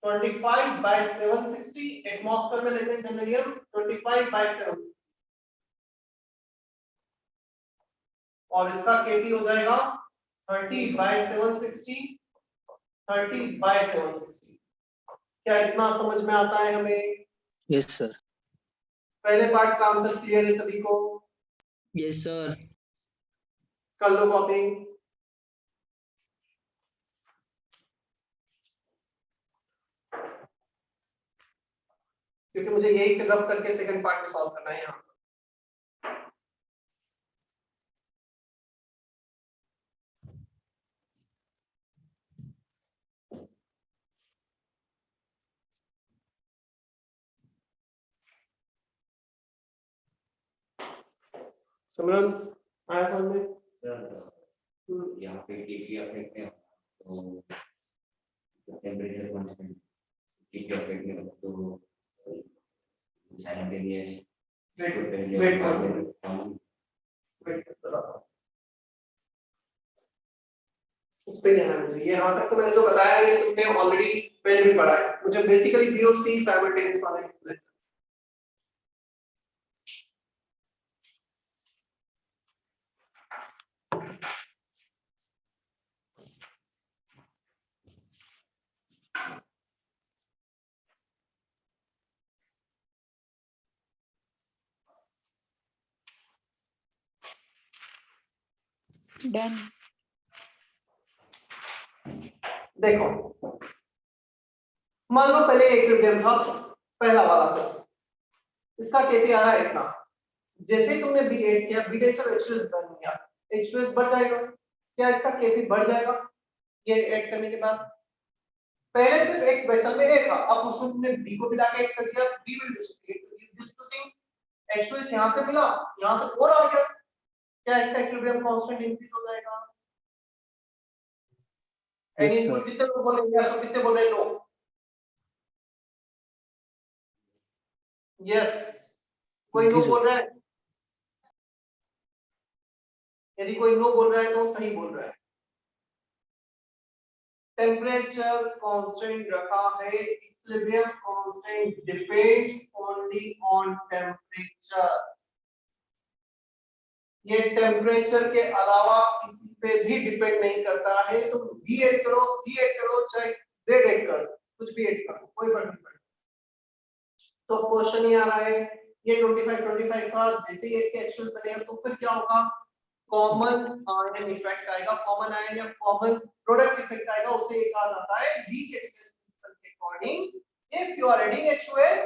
25 by 760 atmosphere में लेते हैं जनरल 25 by 760 और इसका Kp हो जाएगा 30 by 760 30 by 760। क्या इतना समझ में आता है हमें? Yes sir. पहले पार्ट का आंसर क्लियर है सभी को? Yes, sir. कर लो कॉपी। क्योंकि मुझे यही फिल अप करके सेकंड पार्ट में सॉल्व करना है यहाँ। सिमरन आया समझ में? यहाँ पे केपी अफेक्ट है तो टेम्परेचर कांस्टेंट केपी अफेक्ट है तो साइमल्टेनियस उस पे जाना है मुझे। ये यहाँ तक तो मैंने जो बताया है ये तुमने ऑलरेडी पहले भी पढ़ा है। मुझे बेसिकली बी और सी साइमल्टेनियस वाला एक्सप्लेन। डन। देखो, मान लो पहले इक्विलिब्रियम था, पहला वाला सेट, इसका केपी आ रहा है इतना। जैसे ही तुमने बी ऐड किया, बी डैश और H2S बन गया, H2S बढ़ जाएगा। क्या इसका केपी बढ़ जाएगा ये ऐड करने के बाद? पहले सिर्फ एक वेसल में ए था, अब उसमें तुमने बी को मिला के ऐड कर दिया, B will dissociate this two thing, H2S यहां से मिला, यहां से और आ गया। क्या इसका इक्विलिब्रियम कांस्टेंट इंक्रीज हो जाएगा? Yes, any sir. कितने लोग बोलेंगे? ऐसा कितने बोल रहे हैं लोग? यस, कोई नो Increase बोल होगा. रहा है? यदि कोई नो बोल रहा है तो वो सही बोल रहा है। टेम्परेचर कांस्टेंट रखा है, equilibrium constant depends only on temperature. ये टेम्परेचर के अलावा किसी पे भी डिपेंड नहीं करता है। तुम बी ऐड करो, सी ऐड करो, चाहे जेड ऐड करो, कुछ भी ऐड करो, कोई फर्क नहीं पड़ता। तो क्वेश्चन ये आ रहा है, ये 25 था, जैसे ही ऐड के H2S बनेगा तो फिर क्या होगा? कॉमन आयन इफेक्ट आएगा, कॉमन आयन या कॉमन प्रोडक्ट इफेक्ट आएगा, उसे कहा जाता है लीच एटिकस प्रिंसिपल के according. If you are adding H2S,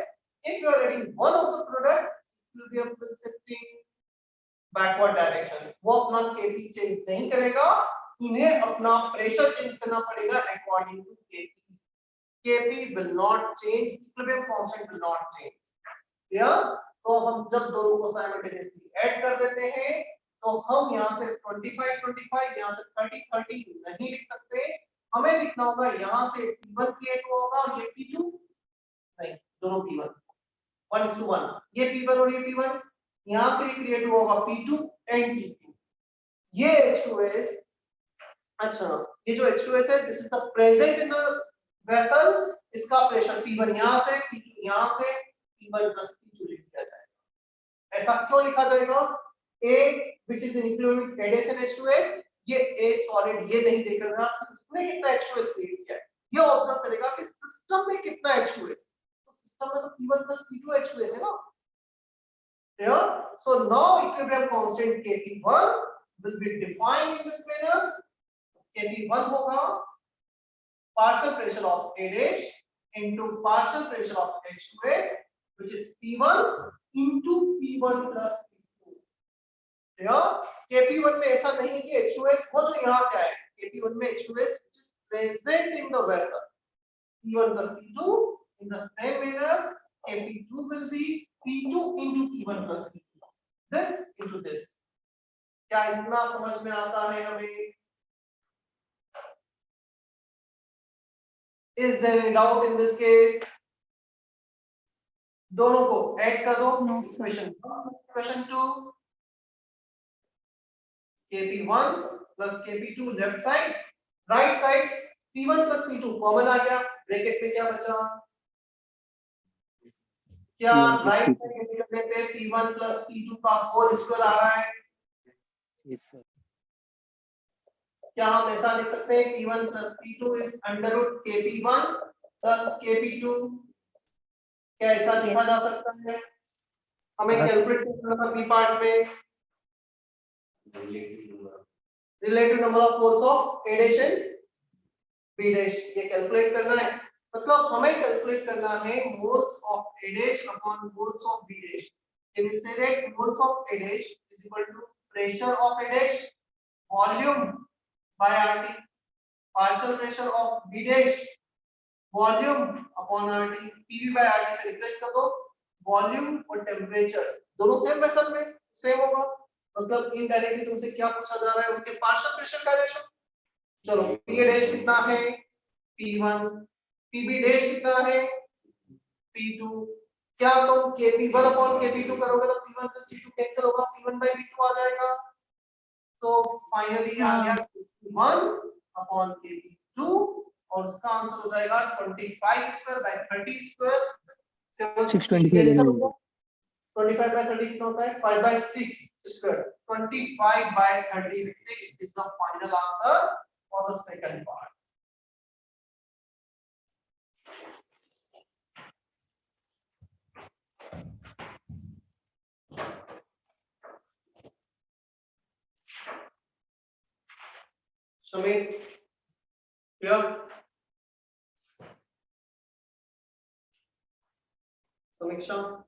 if you are adding one of the product, it will be a shifting backward direction। वो अपना Kp चेंज नहीं करेगा, इन्हें अपना प्रेशर चेंज करना पड़ेगा according to Kp। Kp will not change, equilibrium constant will not change। Clear? तो हम जब दोनों को साइमल्टेनियसली ऐड कर देते हैं तो हम यहां से 25 यहां से 30 नहीं लिख सकते, हमें लिखना होगा यहां से P1 क्रिएट हुआ होगा और ये P2 नहीं, दोनों P1 1:1, ये P1 और ये P1, यहां से क्रिएट हुआ होगा P2 एंड P2। ये H2S, अच्छा ये जो H2S है, this is the present in the vessel, इसका प्रेशर P1 यहां से, P2 यहां से, P1 प्लस P2 लिख दिया जाएगा। ऐसा क्यों लिखा जाएगा? A which is in equilibrium addition H2S, ये A सॉलिड ये नहीं देखेगा उसने कितना H2S क्रिएट किया है, ये ऑब्जर्व करेगा कि सिस्टम में कितना H2S, तो सिस्टम में तो P1 plus P2 H2S है ना। Clear? So now equilibrium constant Kp1 will be defined in this manner। Kp1 होगा partial pressure of A dash into partial pressure of H2S, which is P1 into P1 plus P2। Kp1 में ऐसा नहीं कि H2S वो जो यहाँ से आए, Kp1 में H2S which is present in the vessel, P1 plus P2, in the same manner Kp2 will be P2 into P1 plus P2, this into this। क्या इतना समझ में आता है हमें? Is there any doubt in this case? दोनों को add कर दो। No, sir. Question 2, Kp1 plus Kp2 left side, right side P1 plus P2 common आ गया, ब्रैकेट में क्या बचा? क्या P1 plus right P2. Side करने पे P1 plus P2 का होल स्क्वायर आ रहा है? Yes, sir. क्या हम ऐसा लिख सकते हैं P1 plus P2 is under root Kp1 plus Kp2? क्या ऐसा लिखा Yes. जा सकता है? हमें हाँ, कैलकुलेट करना था बी पार्ट में relative number of moles of A dash and B dash, ये कैलकुलेट करना है। मतलब हमें कैलकुलेट करना है moles of A dash upon moles of B dash। Can you say that moles of A dash is equal to pressure of A dash volume by RT, partial pressure of B dash volume upon RT, PV by RT से replace कर दो, volume और temperature दोनों same vessel में same होगा, मतलब indirectly तुमसे क्या पूछा जा रहा है, उनके पार्शियल प्रेशर डायरेक्शन। चलो P डैश कितना है? P1, PB डैश कितना है? P2। क्या तुम Kp1 अपॉन Kp2 करोगे तो P1 plus P2 कैंसिल होगा, P1 by P2 आ जाएगा। तो फाइनली आ गया P1 अपॉन Kp2 और उसका आंसर हो जाएगा 25 square by 30 square, 625 cancel mm. होगा। 25 by 30 कितना होता है? 5 by 6 square। 25 by 36 is the final answer for the second part। Shamit, clear? Samiksha?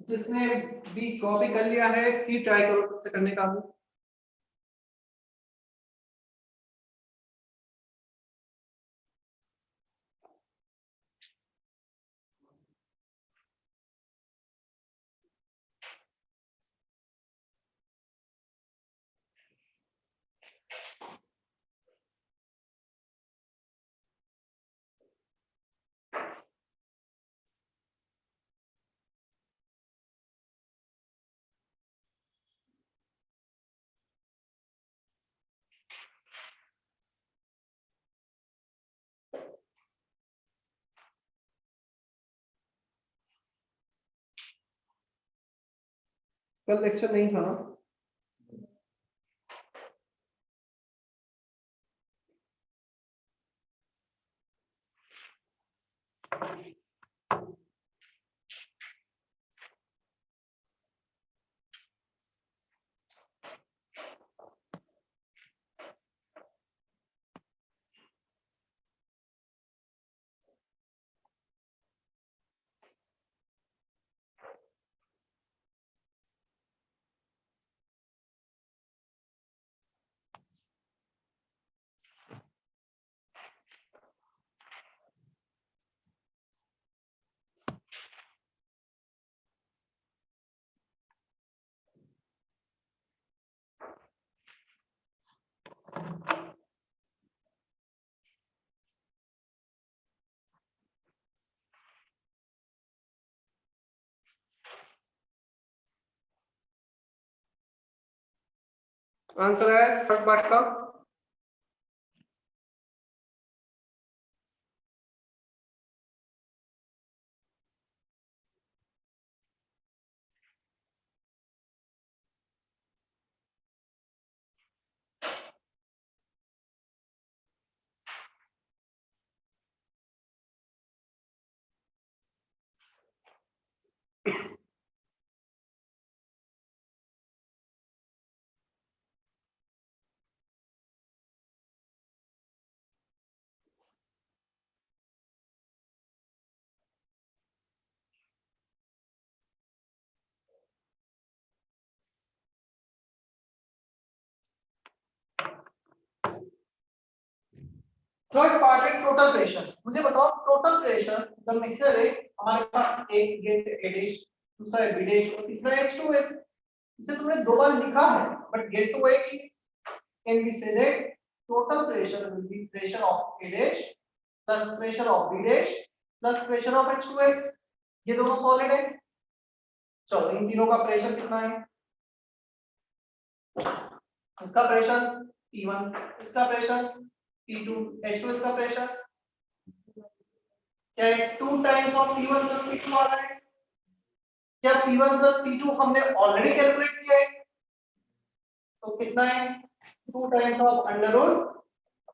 जिसने बी कॉपी कर लिया है सी ट्राई करो खुद से करने का भी। कल लेक्चर नहीं था ना? आंसर है थर्ड पार्ट का। थर्ड पार्ट है टोटल प्रेशर। मुझे बताओ टोटल प्रेशर द मिक्सर है हमारे पास एक गैस A डैश, दूसरा है B डैश और तीसरा H2S। इसे तुमने दो बार लिखा है बट गैस तो वो एक ही। Can be say that total pressure will be pressure of A dash plus pressure of B dash plus pressure of H2S। ये दोनों सॉलिड है। चलो इन तीनों का प्रेशर कितना है? इसका प्रेशर P1, इसका प्रेशर P2, H2S का प्रेशर क्या है 2 times of P1 plus P2 आ रहा है? क्या P1 प्लस P2 हमने ऑलरेडी कैलकुलेट किया है? तो कितना है 2 times of under root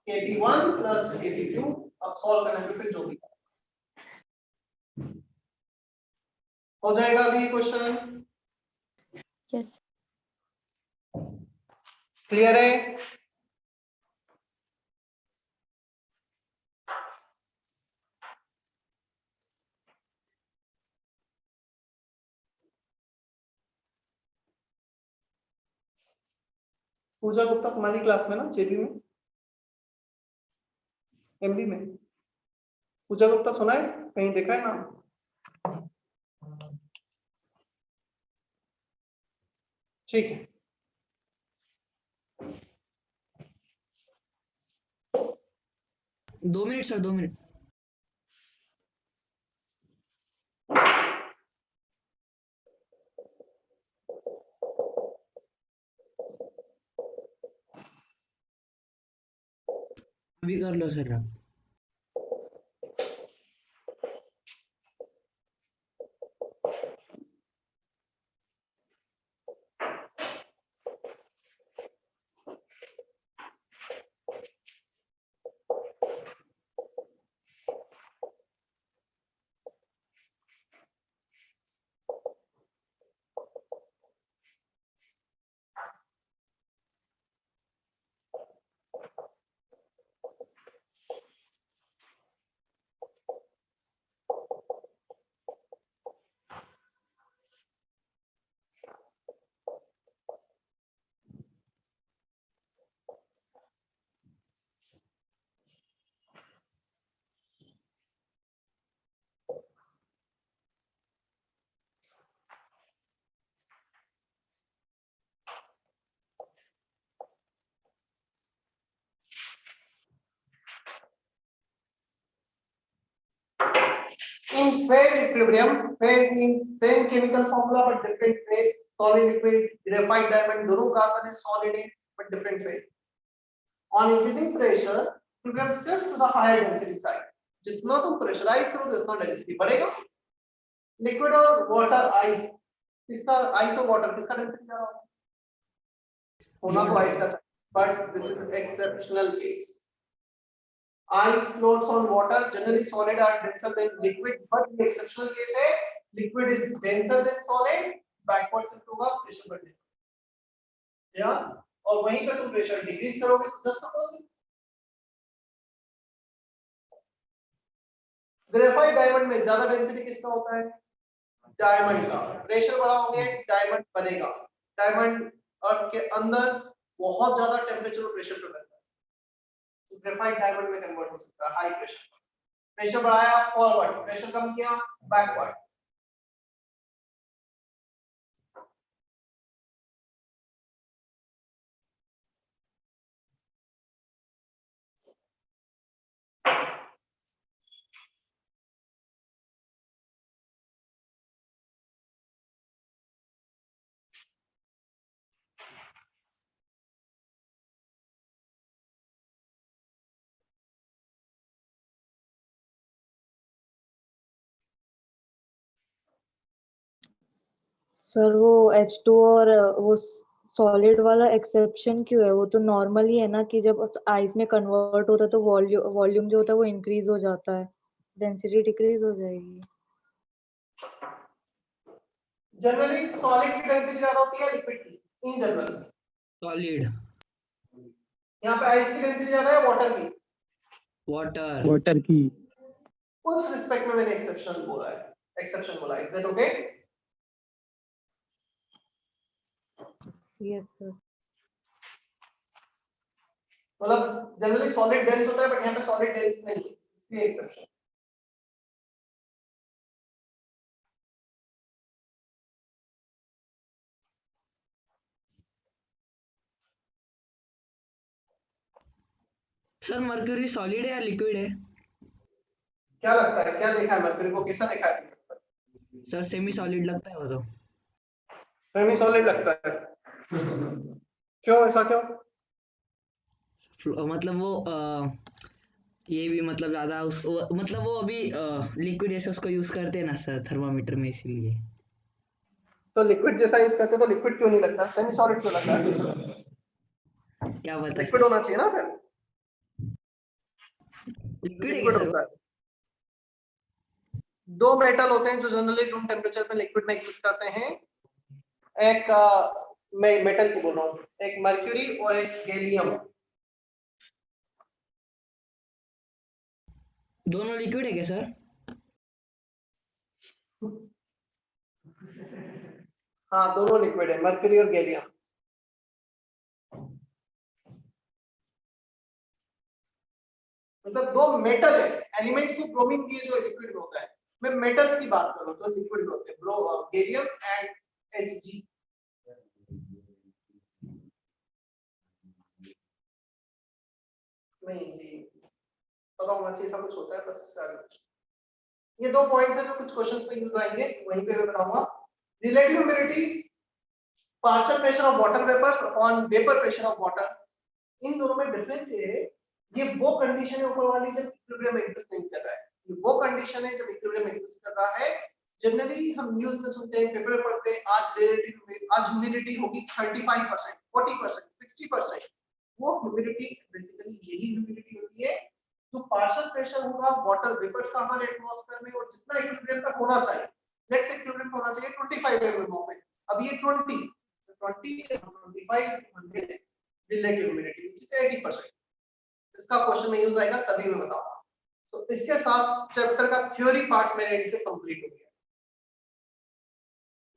KP1 plus KP2। अब सॉल्व करने पे फिर जो भी हो जाएगा अभी क्वेश्चन यस क्लियर है? पूजा गुप्ता तुम्हारी क्लास में ना जेबी में एमबी में पूजा गुप्ता सुना है कहीं देखा है नाम? ठीक है 2 मिनट सर, 2 मिनट। अभी कर लो सर आप। In phase equilibrium, phase means same chemical formula but different phase. Solid, liquid, graphite, diamond, दोनों carbon is solid है but different phase. On increasing pressure, equilibrium shift to the higher density side. जितना तुम pressurise करोगे उतना density बढ़ेगा. Liquid और water ice, किसका ice और वाटर किसका डेंसिटी ज्यादा होगा? होना तो आइस का, but this is exceptional case. Ice floats on water. Generally, solid are denser than liquid, but in exceptional case है liquid is denser than solid. Backward shift होगा pressure बढ़ेगा. Yeah, और वहीं पे तुम pressure decrease करोगे तो just opposite. ग्रेफाइट डायमंड में ज्यादा डेंसिटी किसका होता है? डायमंड का. प्रेशर बढ़ाओगे डायमंड बनेगा. डायमंड अर्थ के अंदर बहुत ज्यादा टेम्परेचर और प्रेशर पे बनता है. ग्रेफाइट डायमंड में कन्वर्ट हो सकता है हाई प्रेशर. प्रेशर बढ़ाया फॉरवर्ड, प्रेशर कम किया बैकवर्ड. सर वो H2 और वो सॉलिड वाला एक्सेप्शन क्यों है? वो तो नॉर्मल ही है ना कि जब आइस में कन्वर्ट होता है तो वॉल्यूम जो होता है वो इंक्रीज हो जाता है, डेंसिटी डिक्रीज हो जाएगी. जनरली सॉलिड की डेंसिटी ज्यादा होती है लिक्विड की इन जनरल. सॉलिड. यहाँ पे आइस की डेंसिटी ज्यादा है वाटर की. वाटर. वाटर की. उस रिस्पेक्ट में मैंने एक्सेप्शन बोला है. एक्सेप्शन बोला है. Is that okay? Yes sir. मतलब जनरली सॉलिड डेंस होता है बट यहाँ पे सॉलिड डेंस नहीं है, इसलिए एक्सेप्शन. सर मर्क्यूरी सॉलिड है या लिक्विड है? क्या लगता है, क्या देखा है मरकरी को, कैसा देखा है? सर सेमी सॉलिड लगता है वो तो. सेमी सॉलिड लगता है. क्यों, ऐसा क्यों? मतलब वो ये भी मतलब ज्यादा मतलब वो अभी लिक्विड ऐसे उसको यूज करते हैं ना सर थर्मामीटर में, इसीलिए। तो लिक्विड जैसा यूज करते तो लिक्विड क्यों नहीं लगता, सेमी सॉलिड क्यों लग रहा है? क्या बता लिक्विड सर, होना चाहिए ना फिर, लिक्विड है क्या लिक्विड सर होता है। दो मेटल होते हैं जो जनरली रूम टेम्परेचर पे लिक्विड में एग्जिस्ट करते हैं। एक मैं मेटल की बोल रहा हूँ, एक मर्क्यूरी और एक गैलियम। दोनों लिक्विड है क्या सर? हाँ दोनों लिक्विड है, मर्क्यूरी और गैलियम। मतलब दो मेटल है, एलिमेंट्स को ब्रोमीन की जो लिक्विड में होता है। मैं मेटल्स की बात कर रहा हूँ जो लिक्विड में होते हैं, गैलियम एंड Hg। नहीं जी, पता होना चाहिए सब कुछ होता है, बस इससे आगे कुछ। ये दो पॉइंट्स है जो कुछ क्वेश्चंस में यूज आएंगे, वहीं पे मैं बताऊंगा। Relative humidity, partial pressure of water vapours upon vapour pressure of water. इन दोनों में डिफरेंस ये है, ये वो कंडीशन है ऊपर वाली जब इक्विलिब्रियम एग्जिस्ट नहीं कर रहा है, ये वो कंडीशन है जब इक्विलिब्रियम एग्जिस्ट कर रहा है। जनरली हम न्यूज़ में सुनते हैं, पेपर में पढ़ते हैं, आज ह्यूमिडिटी होगी 35%, 40%, 60%। वो ह्यूमिडिटी बेसिकली यही ह्यूमिडिटी होती है जो पार्शियल प्रेशर होगा वाटर वेपर्स का हमारे एटमॉस्फेयर में, और जितना इक्विलिब्रियम तक होना चाहिए, लेट्स से इक्विलिब्रियम होना चाहिए 25 mm ऑफ, अब ये 20 25 100 रिलेटिव ह्यूमिडिटी which is 80%। इसका क्वेश्चन में यूज आएगा तभी मैं बताऊंगा। तो इसके साथ चैप्टर का थ्योरी पार्ट मेरे एंड से कंप्लीट हो गया।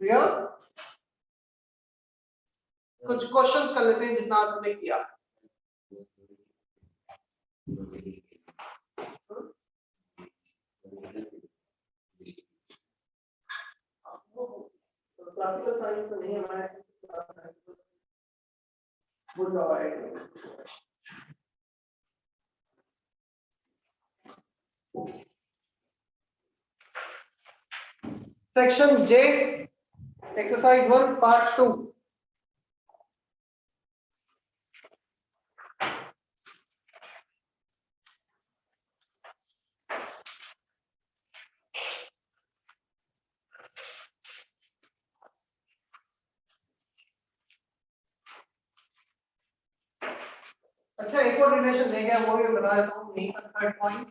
क्लियर? कुछ क्वेश्चंस कर लेते हैं जितना आज हमने किया। क्लासिकल साइंस में नहीं, हमारे भूल जाओ है। सेक्शन जे, एक्सरसाइज 1 पार्ट 2। अच्छा एक और रिलेशन दे गया, वो भी बता देता हूँ यहीं पर third point.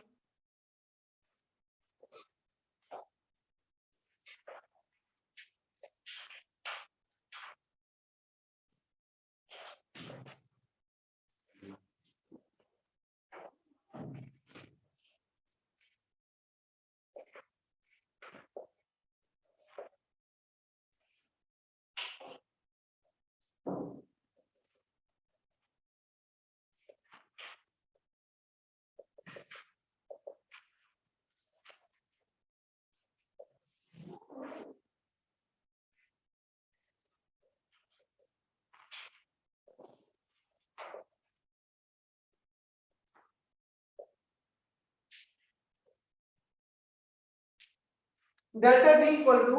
delta G equal to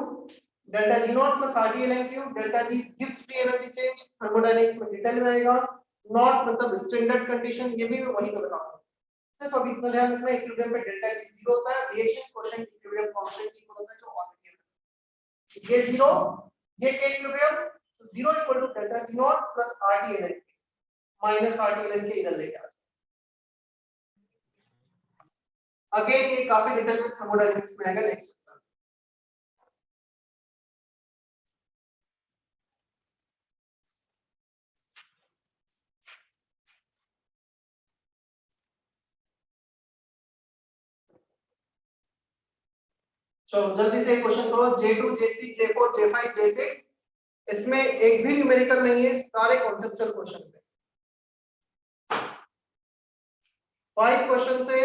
delta G naught plus RT ln cube। delta G gives free energy change, thermodynamics में डिटेल में आएगा। नॉट मतलब स्टैंडर्ड कंडीशन, ये भी मैं वहीं पे बताऊंगा। सिर्फ अभी इतना ध्यान रखना, इक्विलिब्रियम पे डेल्टा G 0 होता है, reaction coefficient equilibrium constant equal होता है जो ऑलरेडी है। ये 0, ये के इक्विलिब्रियम, तो 0 equal to delta G naught plus RT ln minus RT ln के इधर लेके आ जाओ। अगेन ये काफी डिटेल में थर्मोडायनेमिक्स में आएगा नेक्स्ट। चलो जल्दी से क्वेश्चन करो। J2 J3 J4 J5 J6, इसमें एक भी न्यूमेरिकल नहीं है, सारे कॉन्सेप्चुअल क्वेश्चन है। 5 क्वेश्चन से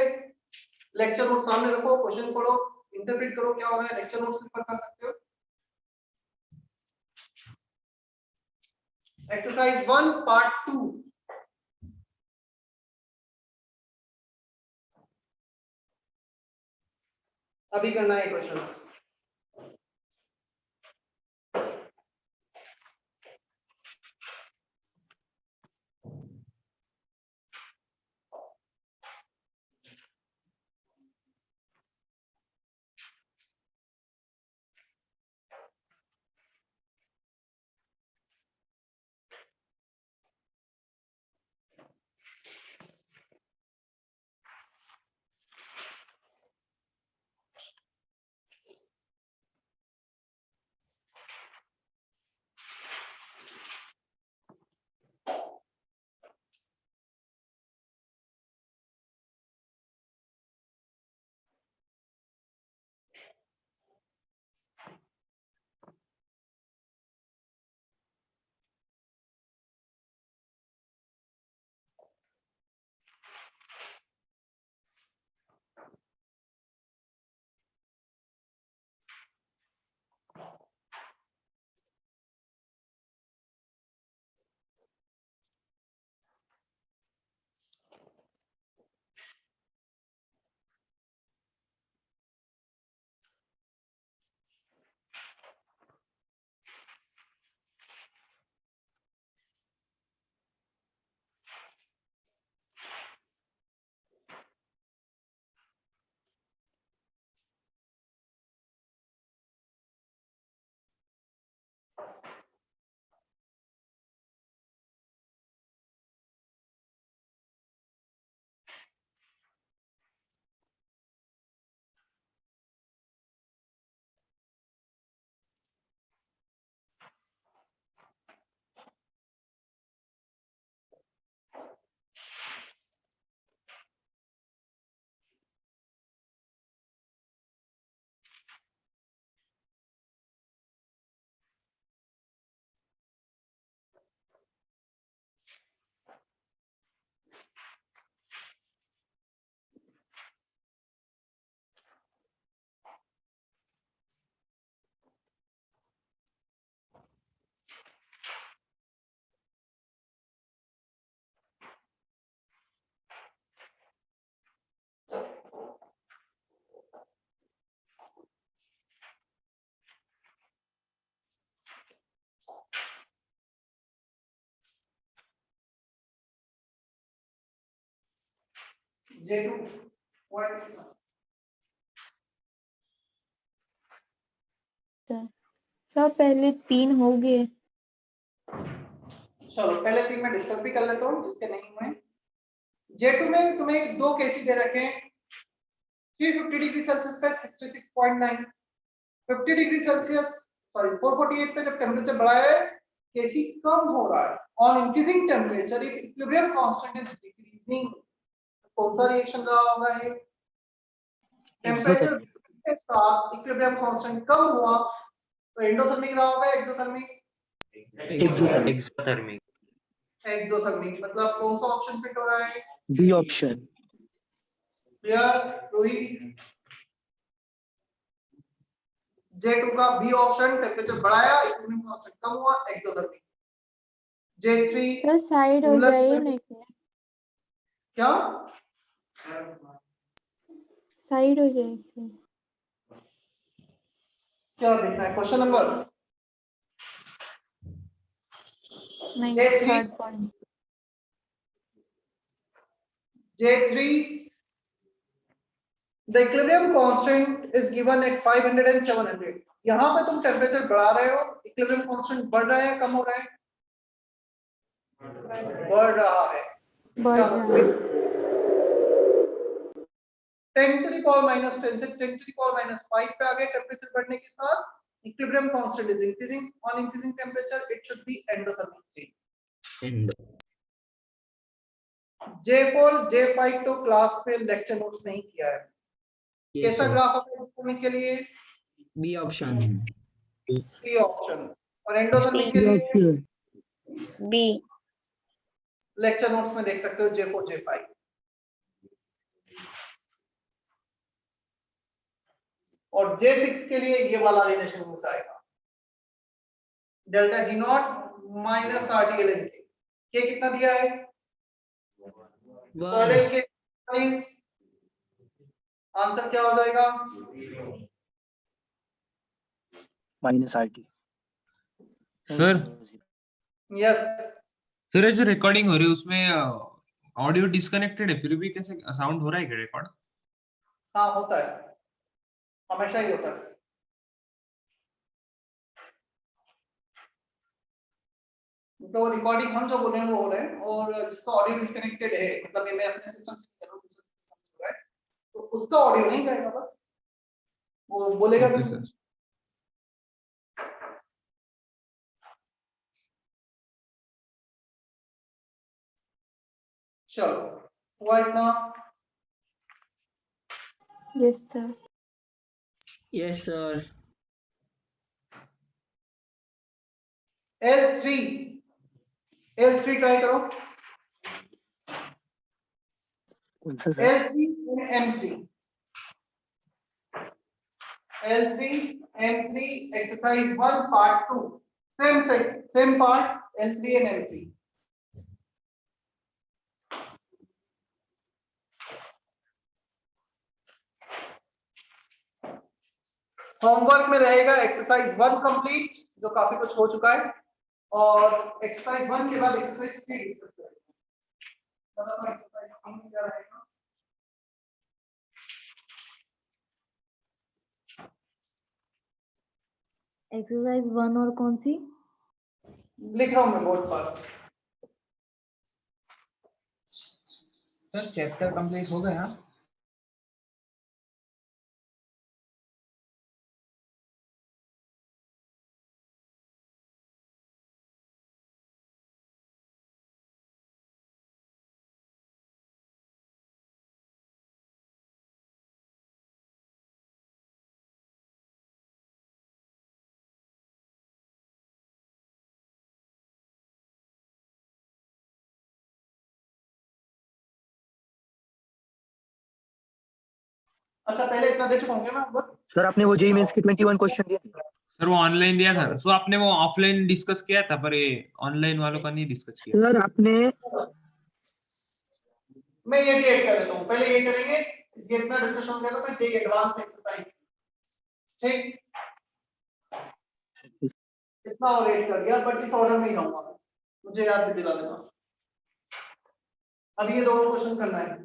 लेक्चर नोट सामने रखो, क्वेश्चन पढ़ो, इंटरप्रेट करो क्या हो रहा है, लेक्चर नोट से कर सकते हो। Exercise 1 part 2। अभी करना है question. J2 what is sir पहले 3 हो गए। चलो पहले 3 में डिस्कस भी कर लेता हूँ जिसके नहीं हुए। J2 में तुम्हें 2 केसी दे रखे हैं 350 डिग्री सेल्सियस पे 66.9, 50 डिग्री सेल्सियस सॉरी 448 पे जब टेम्परेचर बढ़ा है केसी कम हो रहा है। On increasing temperature if equilibrium constant is decreasing, कौन सा रिएक्शन रहा होगा ये? टेम्परेचर के साथ इक्विलिब्रियम कांस्टेंट कम हुआ तो एंडोथर्मिक रहा होगा एक्सोथर्मिक? एक्सोथर्मिक। एक्सोथर्मिक मतलब कौन सा ऑप्शन फिट हो रहा है? B option. Clear Rohit? J2 का बी ऑप्शन टेम्परेचर बढ़ाया इक्विलिब्रियम कांस्टेंट कम हुआ एक्सोथर्मिक। J3 सर साइड हो Similar जाए to- नहीं, क्या साइड हो जाए इससे। क्या देखना है क्वेश्चन नंबर? नहीं, J3 third point. J3 the equilibrium constant is given at 500 and 700। यहाँ पे तुम टेम्परेचर बढ़ा रहे हो, इक्विलिब्रियम कांस्टेंट बढ़ रहा है कम हो रहा है? बढ़ रहा है। बढ़ इसका रहा मतलब 10 to the power minus 10 से 10 to the power minus 5 पे आ गए टेम्परेचर बढ़ने के साथ। Equilibrium constant is increasing, on increasing temperature it should be endothermic change. J4 J5 तो क्लास पे लेक्चर नोट्स नहीं किया है। कैसा ग्राफ है के लिए? B option. C option. और एंडोथर्मिक के लिए बी। लेक्चर नोट्स में देख सकते हो J4 J5। और J6 के लिए ये वाला रिलेशन यूज आएगा, delta G not minus RTLN के कितना दिया है? तो LN के आंसर क्या हो जाएगा? Minus R T. Sir yes sir जो रिकॉर्डिंग हो रही है उसमें ऑडियो डिस्कनेक्टेड है फिर भी कैसे साउंड हो रहा है क्या रिकॉर्ड? हाँ होता है, हमेशा ही होता है। तो रिकॉर्डिंग हम जो बोल रहे हैं वो हो रहे हैं, और जिसका ऑडियो डिस्कनेक्टेड है मतलब ये मैं अपने सिस्टम से कर रहा हूं दूसरे सिस्टम से हो रहा है तो उसका ऑडियो नहीं जाएगा, बस वो बोलेगा ओके कि सर। चलो हुआ इतना? Yes sir. Yes sir. L3 try करो। कौन सा sir? L3 M3 exercise 1 part 2 same part L3 and M3। Homework में रहेगा एक्सरसाइज 1 कंप्लीट जो काफी कुछ हो चुका है, और एक्सरसाइज 1 के बाद एक्सरसाइज 3 डिस्कस करेंगे। मतलब एक्सरसाइज 3 में क्या रहेगा? एक्सरसाइज 1 और कौन सी? लिख रहा हूं मैं बोर्ड पर। सर चैप्टर कंप्लीट हो गया? अच्छा पहले इतना दे चुका हूं क्या मैं होमवर्क? सर आपने वो जेईई मेंस के 21 क्वेश्चन दिए थे। सर वो ऑनलाइन दिया था, सो आपने वो ऑफलाइन डिस्कस किया था पर ये ऑनलाइन वालों का नहीं डिस्कस किया। सर आपने मैं ये भी ऐड कर देता हूं, पहले ये करेंगे, इसके इतना डिस्कशन हो गया तो फिर चाहिए एडवांस एक्सरसाइज। ठीक, इतना और ऐड कर दिया, बट इस ऑर्डर में ही जाऊंगा, मुझे याद भी दिला देना। अभी ये दो क्वेश्चन करना है।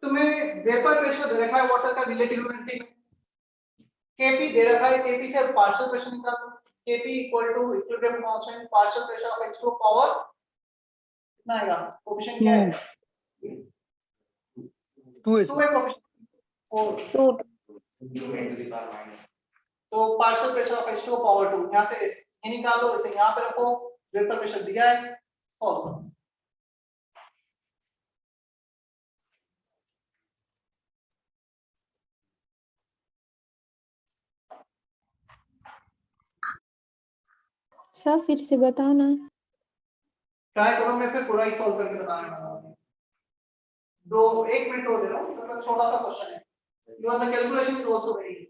तुम्हें वेपर प्रेशर दे रखा है वाटर का रिलेटिव ह्यूमिडिटी में, केपी दे रखा है, केपी से पार्शियल प्रेशर निकालो, Kp equal to equilibrium constant partial pressure of H2O power कितना आएगा, कोएफिशिएंट क्या है, 2 है 2 सर। है कोएफिशिएंट 4, तो partial pressure of H2O power 2, यहाँ से ये निकालो, इसे यहाँ पे रखो, वेपर प्रेशर दिया है, सॉल्व करो। सर फिर से बताओ ना। ट्राई करो, मैं फिर पूरा ही सॉल्व करके बताने वाला हूँ। 1 मिनट हो दे रहा हूँ, मतलब छोटा सा क्वेश्चन है, even the calculation is also very easy.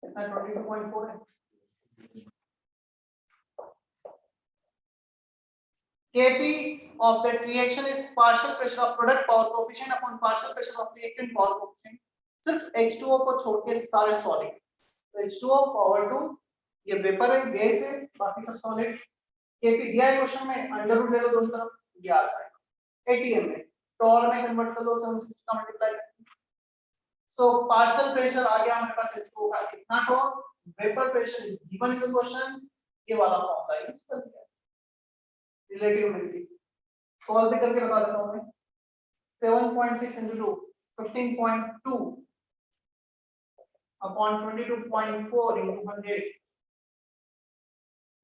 कितना 22.4 है। Kp of that reaction is partial pressure of product power coefficient upon partial pressure of reactant power coefficient. सिर्फ H2O को छोड़ के सारे सॉलिड, तो H2O पावर 2 ये वेपर है, गैस है, बाकी सब सॉलिड। Kp दिया है क्वेश्चन में, अंडर रूट ले लो दोनों तरफ, ये आ जाएगा। ATM में टॉर में कन्वर्ट कर लो, 760 का मल्टीप्लाई करके, सो पार्शियल प्रेशर आ गया हमारे पास H2O का कितना torr, vapour pressure is given in the question, ये वाला फॉर्मूला यूज कर दिया, रिलेटिव ह्यूमिडिटी सॉल्व भी करके बता देता हूं मैं। 7.6 into 2 15.2 upon 22.4 into 100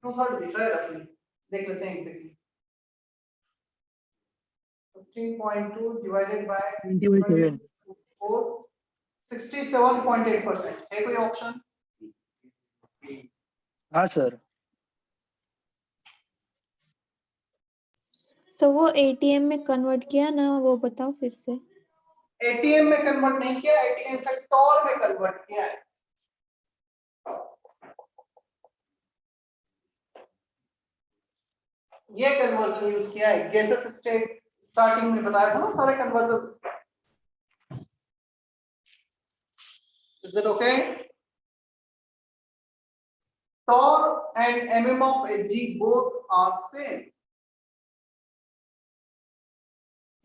2/3 दिख रहा है रफली, देख लेते हैं एग्जैक्टली। 15.2 divided by 20/7 4 67.8% है कोई ऑप्शन? हाँ सर। सो वो एटीएम में कन्वर्ट किया ना, वो बताओ फिर से। एटीएम में कन्वर्ट नहीं किया, एटीएम से टॉर में कन्वर्ट किया है। ये कन्वर्जन यूज किया है, गैसेस स्टेट स्टार्टिंग में बताया था ना सारे conversion. Is that okay? Torr and mm of Hg both are same.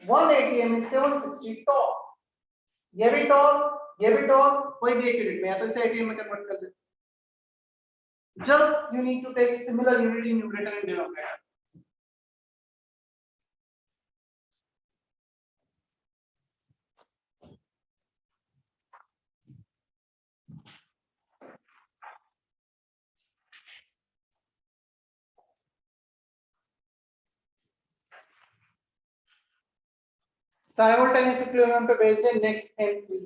1 ATM is 760 torr. ये भी torr वही भी एक यूनिट में है, तो इसे ATM में कन्वर्ट कर देते। Just you need to take similar unit in numerator and denominator. Simultaneous equilibrium पे बेस्ड है नेक्स्ट M3।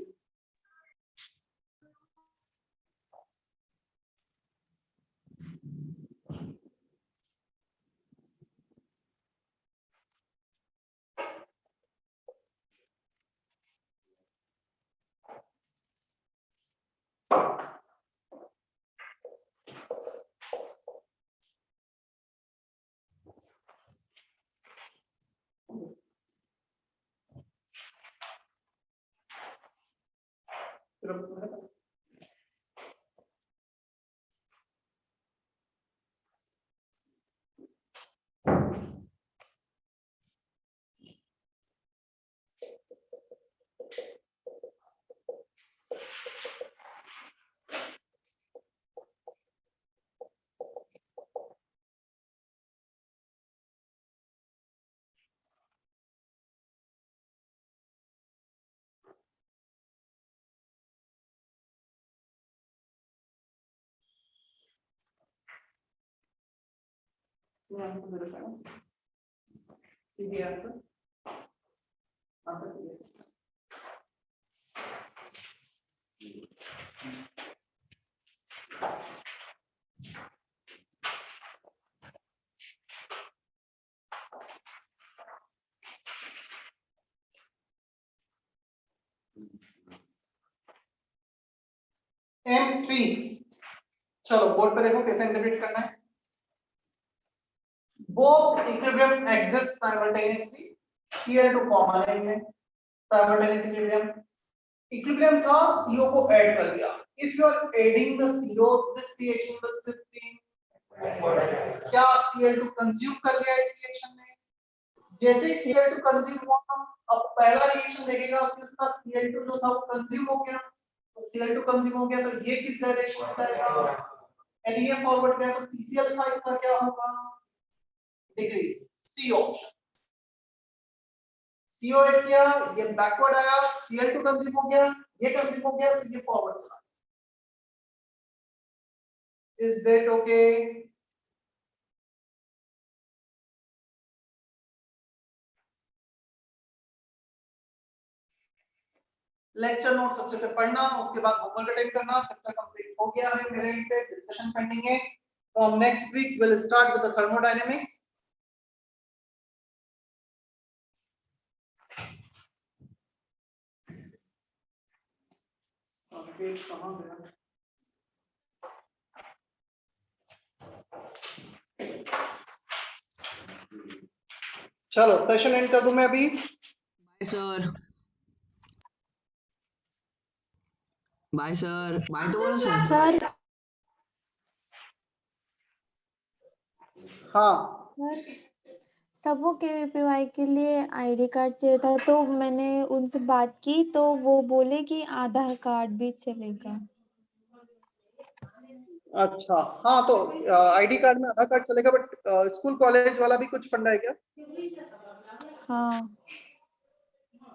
सीधी आंसर आंसर clear. M3 चलो बोर्ड पे देखो कैसे इंटरप्रेट करना है. Both equilibrium exist simultaneously. Cl2 common है इनमें. Simultaneous equilibrium. Equilibrium था, CO को ऐड कर दिया. If you are adding the CO, this reaction will simply क्या Cl2 कंज्यूम कर लिया इस रिएक्शन में. जैसे ही Cl2 कंज्यूम हुआ, अब पहला रिएक्शन देखेगा कि उसका Cl2 जो था वो कंज्यूम हो गया. तो Cl2 कंज्यूम हो गया तो ये किस डायरेक्शन में जाएगा. यदि ये फॉरवर्ड गया तो PCl5 का क्या होगा. Decrease. C option. CO add किया, ये बैकवर्ड आया, Cl2 कंज्यूम हो गया, ये कंज्यूम हो गया तो ये फॉरवर्ड चला. Is that okay. Lecture notes अच्छे से पढ़ना, उसके बाद होमवर्क अटेंड करना. चैप्टर कंप्लीट हो गया है मेरे एंड से, डिस्कशन पेंडिंग है. From next week will start with the thermodynamics. कहां गया. चलो सेशन एंड कर दूं मैं अभी. Bye sir. Bye sir. Bye तो बोलो सर. सर हाँ सबो KVPY के लिए आईडी कार्ड चाहिए था, तो मैंने उनसे बात की तो वो बोले कि आधार कार्ड भी चलेगा. अच्छा. हाँ तो आईडी कार्ड में आधार कार्ड चलेगा, बट स्कूल कॉलेज वाला भी कुछ फंडा है क्या. हाँ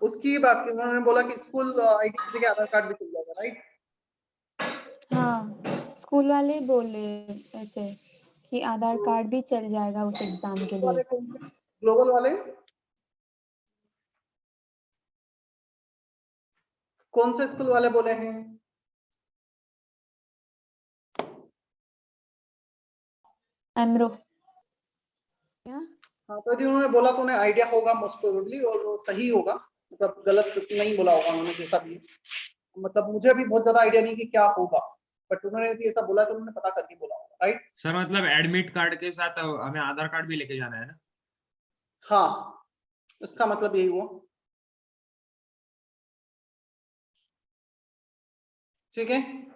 उसकी बात की. उन्होंने बोला कि स्कूल आईडी की जगह आधार कार्ड भी चल जाएगा, राइट. हाँ स्कूल वाले बोले ऐसे कि आधार कार्ड भी चल जाएगा उस एग्जाम के लिए. ग्लोबल वाले कौन से स्कूल वाले बोले हैं. एमरो. हाँ तो यदि उन्होंने बोला तो उन्हें आइडिया होगा मोस्ट प्रोबेबली, और वो सही होगा. मतलब गलत नहीं बोला होगा उन्होंने जैसा भी है. मतलब मुझे भी बहुत ज्यादा आइडिया नहीं कि क्या होगा, बट उन्होंने यदि ऐसा बोला तो उन्होंने पता करके बोला होगा, राइट. सर मतलब एडमिट कार्ड के साथ हमें आधार कार्ड भी लेके जाना है ना. हाँ इसका मतलब यही हुआ. ठीक है.